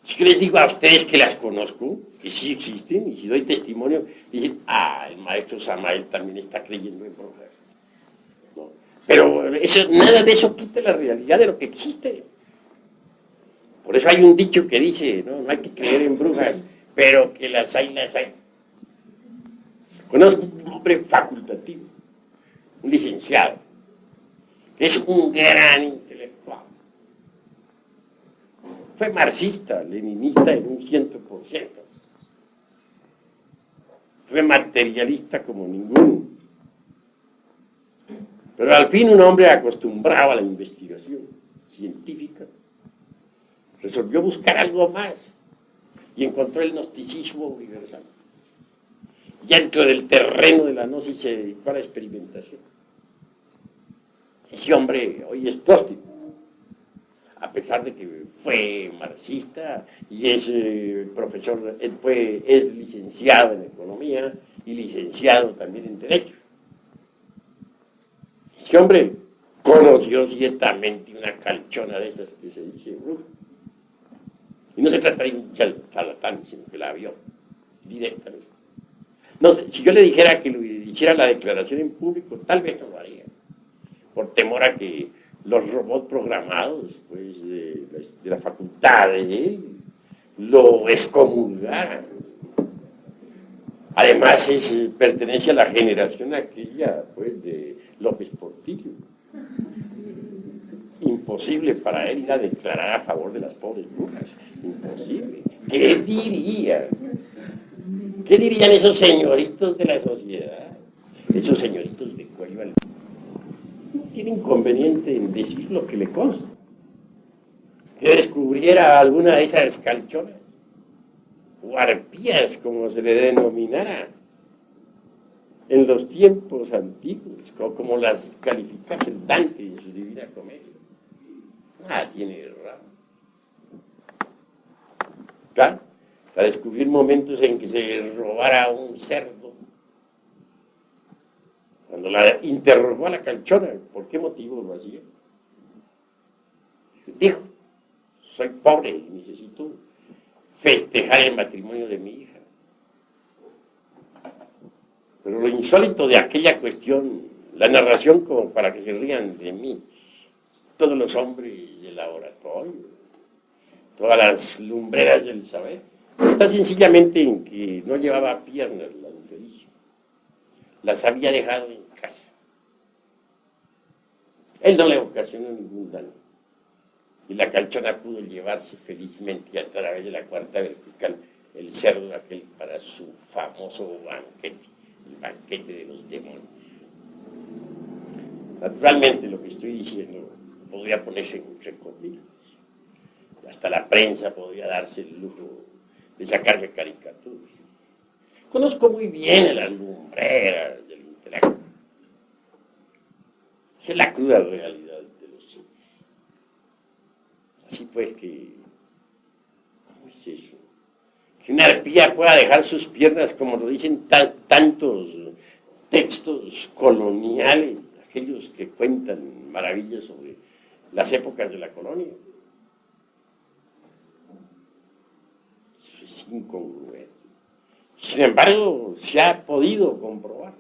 Si les digo a ustedes que las conozco, que sí existen, y si doy testimonio, dicen, el maestro Samael también está creyendo en brujas. ¿No? Pero nada de eso quita la realidad de lo que existe. Por eso hay un dicho que dice, no hay que creer en brujas, pero que las hay. Conozco un hombre facultativo, un licenciado, que es un gran intelectual. Fue marxista, leninista en un 100%. Fue materialista como ninguno. Pero al fin un hombre acostumbrado a la investigación científica resolvió buscar algo más y encontró el gnosticismo universal. Y dentro del terreno de la gnosis se dedicó a la experimentación. Ese hombre hoy es gnóstico, a pesar de que fue marxista y es profesor, es licenciado en economía y licenciado también en derecho. Ese hombre conoció ciertamente una calchona de esas que se dice bruja. Y no se trata de un charlatán, sino que la vio directamente. No sé, si yo le dijera que lo hiciera la declaración en público, tal vez no lo haría, por temor a que los robots programados, pues, de la facultad de él, lo excomulgaran. Además, pertenece a la generación aquella, pues, de López Portillo. Imposible para él ir a declarar a favor de las pobres brujas. Imposible. ¿Qué dirían? ¿Qué dirían esos señoritos de la sociedad? Esos señoritos de cuello al... No tiene inconveniente en decir lo que le consta. Que descubriera alguna de esas calchonas, o arpías, como se le denominara, en los tiempos antiguos, como las calificase Dante en su Divina Comedia. Tiene raro. Claro, para descubrir momentos en que se robara un cerdo. Cuando la interrogó a la calchona, ¿por qué motivo lo hacía? Dijo, soy pobre y necesito festejar el matrimonio de mi hija. Pero lo insólito de aquella cuestión, la narración como para que se rían de mí, todos los hombres del laboratorio, todas las lumbreras del saber, está sencillamente en que no llevaba piernas la infeliz. Las había dejado en casa. Él no le ocasionó ningún daño. Y la calchona pudo llevarse felizmente a través de la cuarta vertical el cerdo aquel para su famoso banquete, el banquete de los demonios. Naturalmente lo que estoy diciendo podría ponerse en muchas comillas. Hasta la prensa podría darse el lujo de sacarme caricaturas. Conozco muy bien a las lumbreras del intelecto. Esa es la cruda realidad de los hechos. Así pues que, ¿cómo es eso? Que una arpía pueda dejar sus piernas, como lo dicen tantos textos coloniales, aquellos que cuentan maravillas sobre las épocas de la colonia. Eso es incongruente. Sin embargo, se ha podido comprobar.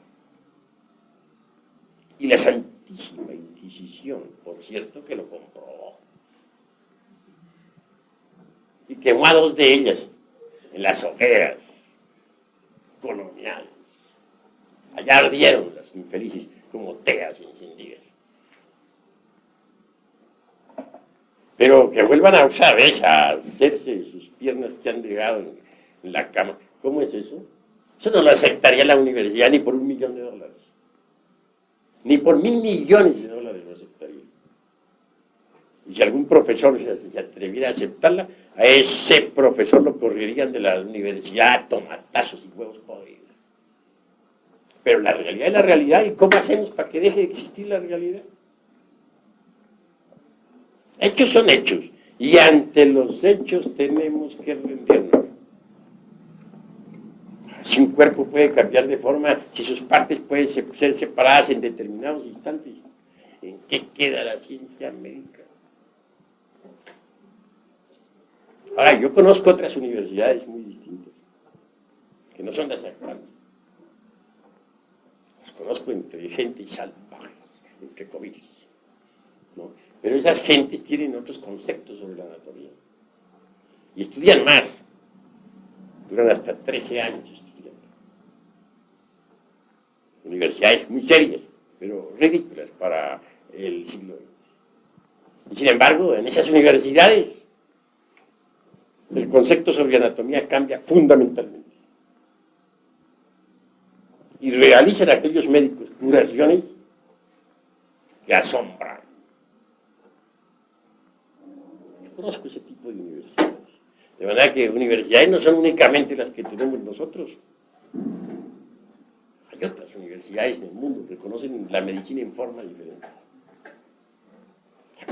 Y la Santísima Inquisición, por cierto, que lo comprobó. Y quemó a 2 de ellas en las hogueras coloniales. Allá ardieron las infelices como teas encendidas. Pero que vuelvan a usar esa, hacerse sus piernas que han llegado en la cama. ¿Cómo es eso? Eso no lo aceptaría la universidad ni por $1.000.000. Ni por $1.000 millones lo aceptaría. Y si algún profesor se atreviera a aceptarla, a ese profesor lo correrían de la universidad a tomatazos y huevos podridos. Pero la realidad es la realidad. ¿Y cómo hacemos para que deje de existir la realidad? Hechos son hechos. Y ante los hechos tenemos que rendirnos. Si un cuerpo puede cambiar de forma, si sus partes pueden ser separadas en determinados instantes, ¿en qué queda la ciencia médica? Ahora, yo conozco otras universidades muy distintas, que no son las actuales. Las conozco entre gente salvaje, entre comillas, ¿no? Pero esas gentes tienen otros conceptos sobre la anatomía. Y estudian más. Duran hasta 13 años estudiando. Universidades muy serias, pero ridículas para el siglo XX. Y sin embargo, en esas universidades, el concepto sobre anatomía cambia fundamentalmente. Y realizan aquellos médicos curaciones que asombran. Yo conozco ese tipo de universidades. De manera que universidades no son únicamente las que tenemos nosotros. Hay otras universidades en el mundo que conocen la medicina en forma diferente.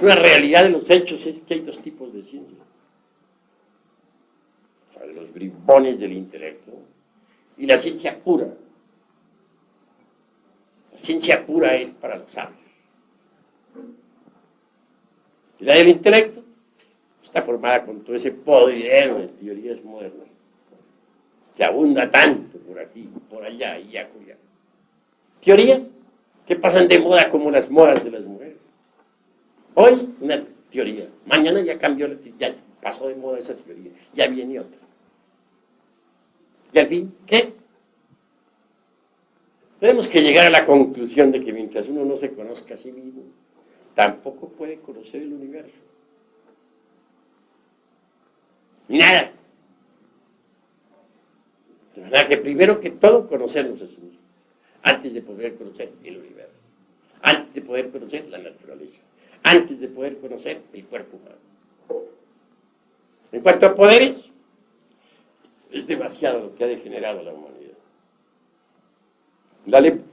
La realidad de los hechos es que hay 2 tipos de ciencia. Los bribones del intelecto y la ciencia pura. La ciencia pura es para los sabios. Y la del intelecto está formada con todo ese podridero de teorías modernas que abunda tanto por aquí, por allá y acullá. Teorías que pasan de moda como las modas de las mujeres. Hoy una teoría, mañana ya cambió, ya pasó de moda esa teoría, ya viene otra. Y al fin, ¿qué? Tenemos que llegar a la conclusión de que mientras uno no se conozca a sí mismo, tampoco puede conocer el universo. Nada. De verdad que primero que todo conocernos a sí mismos, antes de poder conocer el universo, antes de poder conocer la naturaleza, antes de poder conocer el cuerpo humano. En cuanto a poderes, es demasiado lo que ha degenerado la humanidad.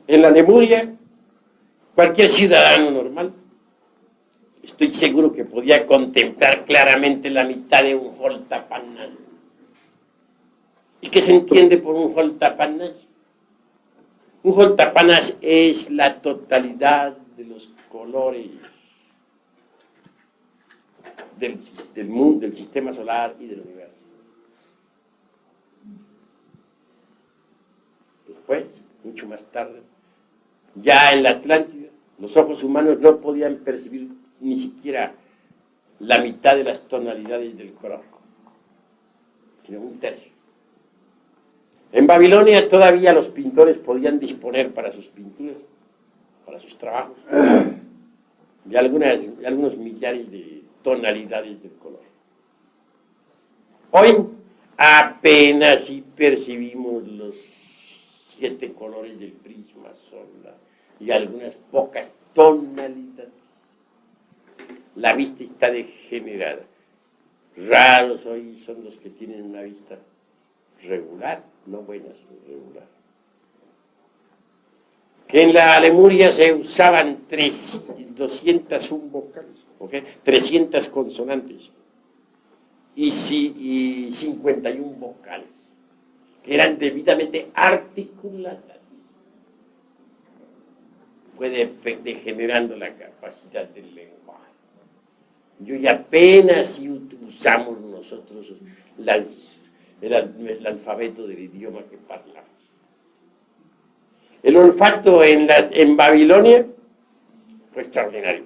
En la Lemuria, cualquier ciudadano normal, estoy seguro que podía contemplar claramente la mitad de un Holtapanas. ¿Y qué se entiende por un Holtapanas? Un Holtapanas es la totalidad de los colores del mundo, del sistema solar y del universo. Después, mucho más tarde, ya en la Atlántida, los ojos humanos no podían percibir ni siquiera la mitad de las tonalidades del color, sino 1/3. En Babilonia todavía los pintores podían disponer para sus pinturas, para sus trabajos, de algunos millares de tonalidades del color. Hoy apenas si percibimos los 7 colores del prisma solar y algunas pocas tonalidades. La vista está degenerada. Raros hoy son los que tienen una vista regular, no buena, sino regular. Que en la Lemuria se usaban 201 vocales, ¿okay? 300 consonantes y 51 vocales, que eran debidamente articuladas. Fue degenerando la capacidad del lenguaje. Y apenas si usamos nosotros el alfabeto del idioma que hablamos. El olfato en Babilonia fue extraordinario.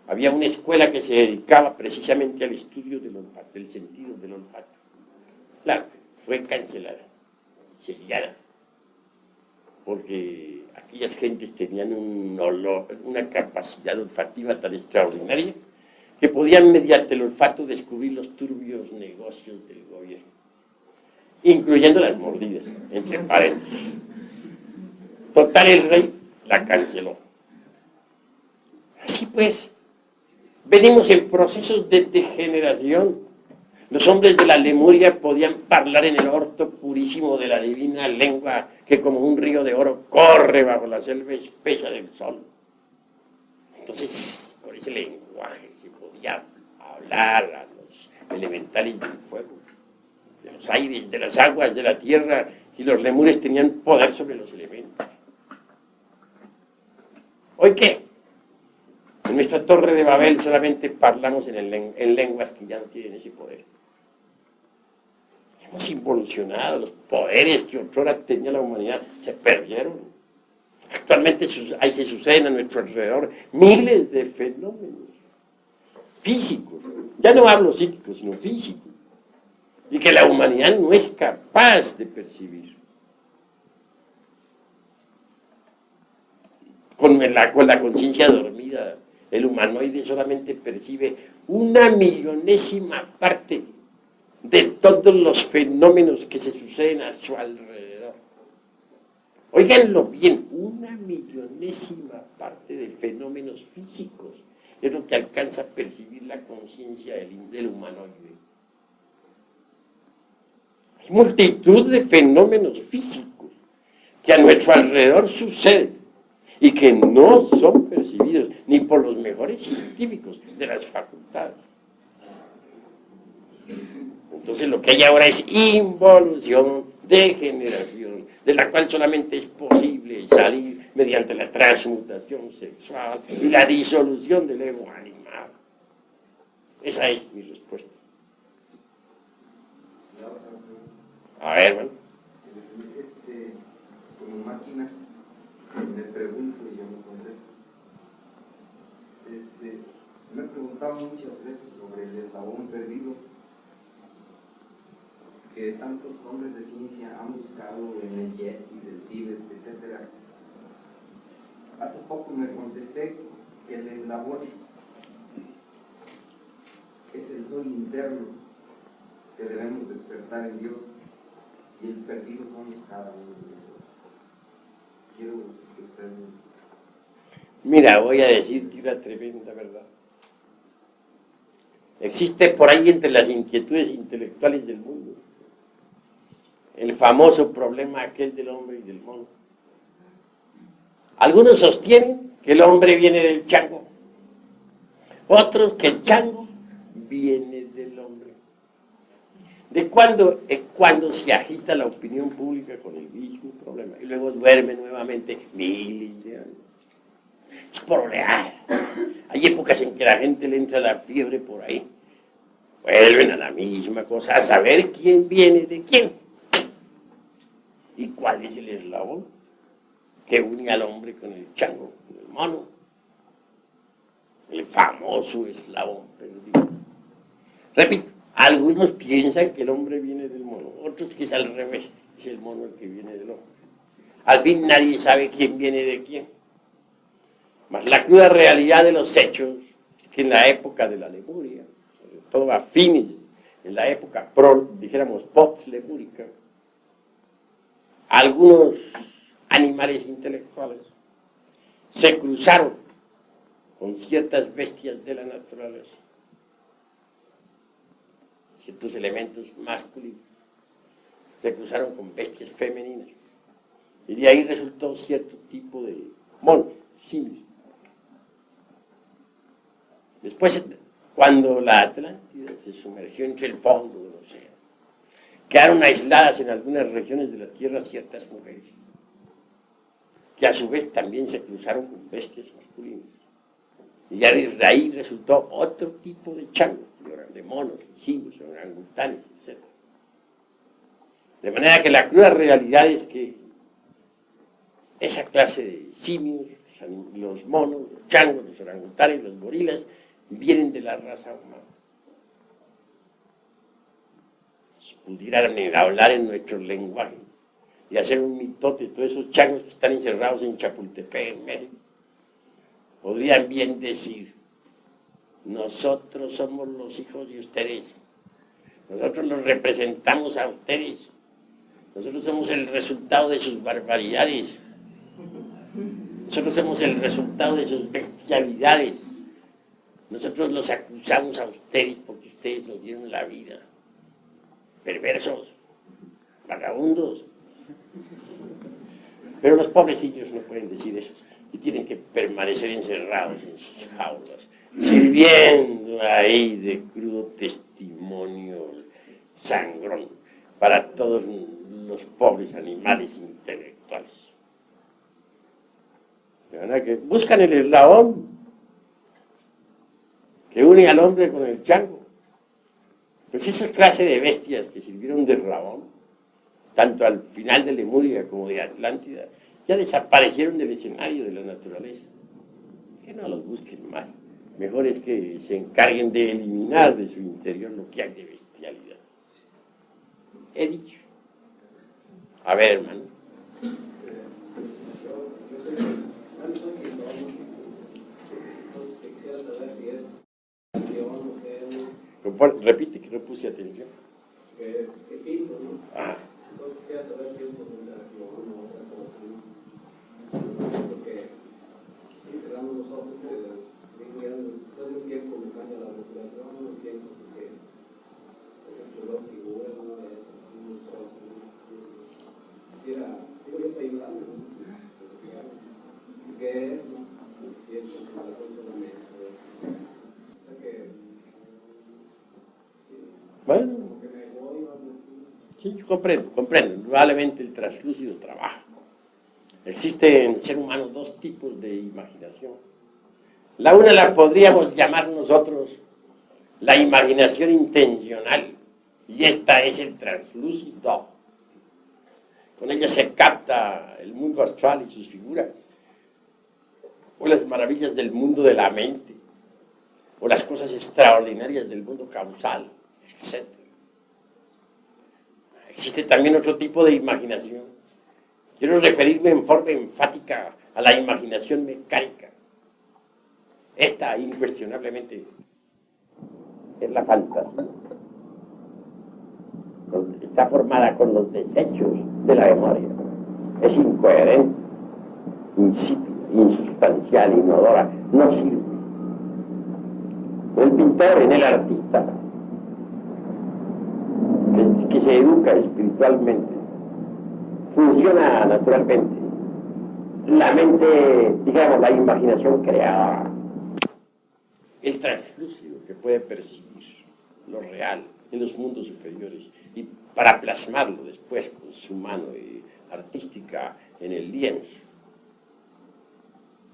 Había una escuela que se dedicaba precisamente al estudio del olfato, del sentido del olfato. Claro, fue cancelada, sellada, porque aquellas gentes tenían un olor, una capacidad olfativa tan extraordinaria que podían mediante el olfato descubrir los turbios negocios del gobierno, incluyendo las mordidas, entre paréntesis. Total, el rey la canceló. Así pues, venimos en procesos de degeneración. Los hombres de la Lemuria podían hablar en el orto purísimo de la divina lengua que como un río de oro corre bajo la selva espesa del sol. Entonces, con ese lenguaje se podía hablar a los elementales del fuego, de los aires, de las aguas, de la tierra, y los lemures tenían poder sobre los elementos. ¿Hoy qué? En nuestra torre de Babel solamente hablamos en lenguas que ya no tienen ese poder. Hemos involucionado, los poderes que otrora tenía la humanidad se perdieron. Actualmente ahí se suceden a nuestro alrededor miles de fenómenos físicos. Ya no hablo psíquicos, sino físicos. Y que la humanidad no es capaz de percibir. Con la conciencia dormida, el humanoide solamente percibe 1/millonésima parte de todos los fenómenos que se suceden a su alrededor. Óiganlo bien, 1/millonésima parte de fenómenos físicos es lo que alcanza a percibir la conciencia del humanoide. Hay multitud de fenómenos físicos que a nuestro alrededor suceden y que no son percibidos ni por los mejores científicos de las facultades. Entonces lo que hay ahora es involución, degeneración, de la cual solamente es posible salir mediante la transmutación sexual y la disolución del ego animal. Esa es mi respuesta. A ver, bueno. Como máquinas, me pregunto y yo me contesto. Me he preguntado muchas veces sobre el eslabón perdido que tantos hombres de ciencia han buscado en el Yeti, del Tíbet, etc. Hace poco me contesté que el eslabón es el sol interno que debemos despertar en Dios y el perdido somos cada uno de nosotros. Quiero que ustedes... Mira, voy a decirte una tremenda verdad. Existe por ahí entre las inquietudes intelectuales del mundo el famoso problema aquel del hombre y del mono. Algunos sostienen que el hombre viene del chango, otros que el chango viene del hombre. ¿De cuándo en cuando se agita la opinión pública con el mismo problema? Y luego duerme nuevamente miles de años. Es por oleadas. Hay épocas en que la gente le entra la fiebre por ahí. Vuelven a la misma cosa, a saber quién viene de quién. ¿Y cuál es el eslabón que une al hombre con el chango, con el mono? El famoso eslabón perdido. Repito, algunos piensan que el hombre viene del mono, otros que es al revés, es el mono el que viene del hombre. Al fin nadie sabe quién viene de quién. Mas la cruda realidad de los hechos es que en la época de la Lemuria, sobre todo a fines, en la época dijéramos post-lemúrica, algunos animales intelectuales se cruzaron con ciertas bestias de la naturaleza, ciertos elementos masculinos, se cruzaron con bestias femeninas, y de ahí resultó cierto tipo de monos, simios. Después, cuando la Atlántida se sumergió entre el fondo del océano, quedaron aisladas en algunas regiones de la Tierra ciertas mujeres, que a su vez también se cruzaron con bestias masculinas. Y ya de ahí resultó otro tipo de changos, de monos, simios, orangutanes, etc. De manera que la cruda realidad es que esa clase de simios, los monos, los changos, los orangutanes, los gorilas, vienen de la raza humana. Si pudieran hablar en nuestro lenguaje y hacer un mitote de todos esos changos que están encerrados en Chapultepec, en México, podrían bien decir: nosotros somos los hijos de ustedes, nosotros los representamos a ustedes, nosotros somos el resultado de sus barbaridades, nosotros somos el resultado de sus bestialidades, nosotros los acusamos a ustedes porque ustedes nos dieron la vida, perversos, vagabundos. Pero los pobrecillos no pueden decir eso y tienen que permanecer encerrados en sus jaulas, sirviendo ahí de crudo testimonio sangrón para todos los pobres animales intelectuales. De manera que buscan el eslabón que une al hombre con el chango. Pues esa clase de bestias que sirvieron de eslabón, tanto al final de Lemuria como de Atlántida, ya desaparecieron del escenario de la naturaleza. Que no los busquen más. Mejor es que se encarguen de eliminar de su interior lo que hay de bestialidad. He dicho. A ver, hermano. Repite, que no puse atención. ¿Qué pinto, no? Ah. Entonces quisiera saber si es concentración o otra cosa, ¿no? Porque si cerramos los ojos, después de un tiempo me cambia la respiración, no siento así que, por ejemplo, dos figuras, ¿no? Unos ojos, ¿no? Quisiera, digo yo, para ayudarme, ¿no? ¿Qué es, no? Si es concentración solamente, o sea que... Bueno, sí, yo comprendo. Indudablemente el translúcido trabaja. Existe en el ser humano dos tipos de imaginación. La una la podríamos llamar nosotros la imaginación intencional, y esta es el translúcido. Con ella se capta el mundo astral y sus figuras, o las maravillas del mundo de la mente, o las cosas extraordinarias del mundo causal, etc. Existe también otro tipo de imaginación. Quiero referirme en forma enfática a la imaginación mecánica. Esta, incuestionablemente, es la fantasía. Está formada con los desechos de la memoria. Es incoherente, insípida, insustancial, inodora, no sirve. En el pintor, en el artista, que se educa espiritualmente, funciona naturalmente la mente, digamos, la imaginación creadora, el translúcido que puede percibir lo real en los mundos superiores y para plasmarlo después con su mano artística en el lienzo.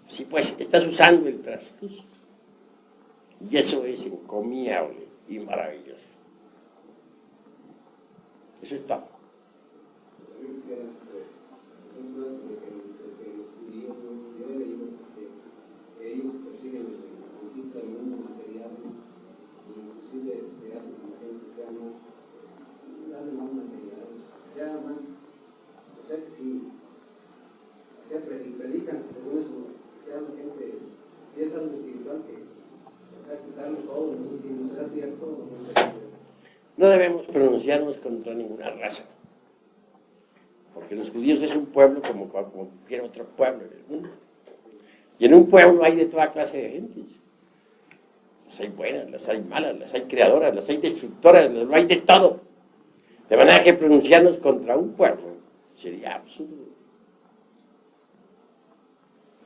Sí, pues estás usando el translúcido y eso es encomiable y maravilloso. Eso es todo. Ellos persiguen la conquista del mundo material, inclusive hacen que la gente sea más, darle más material, sea más, o sea que sí, o sea, predican según eso, que sea la gente, si es algo espiritual, que o sea, quitarlo todo, ¿no? ¿Será cierto? No debemos pronunciarnos contra ninguna raza, porque los judíos es un pueblo como cualquier otro pueblo en el mundo. Y en un pueblo hay de toda clase de gentes. Las hay buenas, las hay malas, las hay creadoras, las hay destructoras, lo hay de todo. De manera que pronunciarnos contra un pueblo sería absurdo.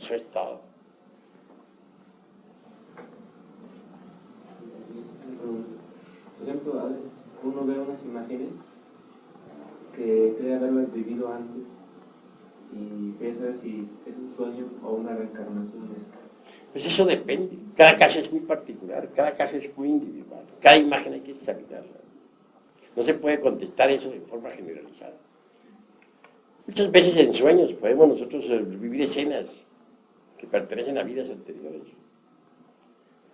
Eso es todo. Por ejemplo, a veces uno ve unas imágenes que cree haberlas vivido antes y quiere saber si es un sueño o una reencarnación. Pues eso depende. Cada caso es muy particular, cada caso es muy individual. Cada imagen hay que examinarla. No se puede contestar eso de forma generalizada. Muchas veces en sueños podemos nosotros vivir escenas que pertenecen a vidas anteriores.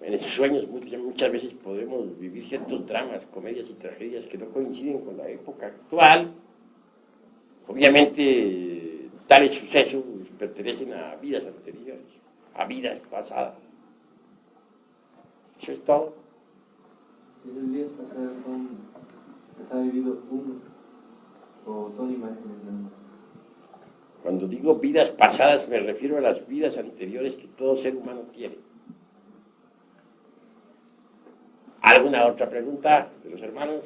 En esos sueños muchas veces podemos vivir ciertos dramas, comedias y tragedias que no coinciden con la época actual. Obviamente, tales sucesos pertenecen a vidas anteriores, a vidas pasadas. Eso es todo. ¿Esas vidas pasadas las ha vivido uno o son imágenes nada más? Cuando digo vidas pasadas me refiero a las vidas anteriores que todo ser humano tiene. ¿Alguna otra pregunta de los hermanos?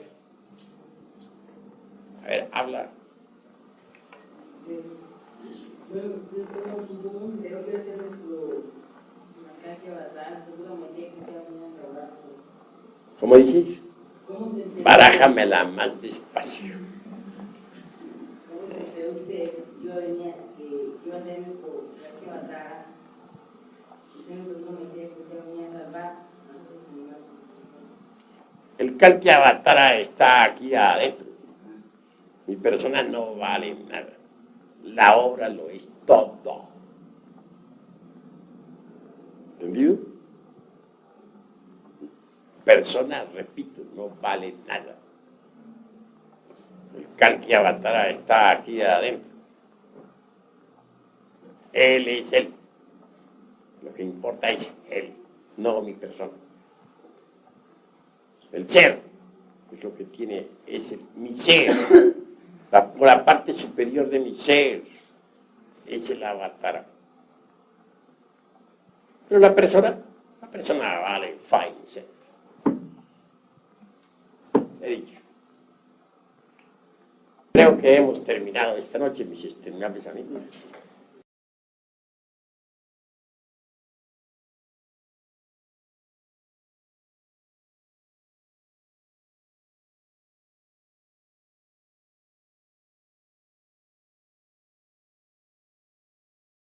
A ver, habla. ¿Cómo dices? Barájamela más despacio. El Kalki Avatara está aquí adentro. Mi persona no vale nada. La obra lo es todo. ¿Entendido? Persona, repito, no vale nada. El Kalki Avatara está aquí adentro. Él es él. Lo que importa es él, no mi persona. El ser es lo que tiene, mi ser. La parte superior de mi ser es el Avatara. Pero la persona vale fine sense. He dicho. Creo que hemos terminado esta noche, mis estimables amigos.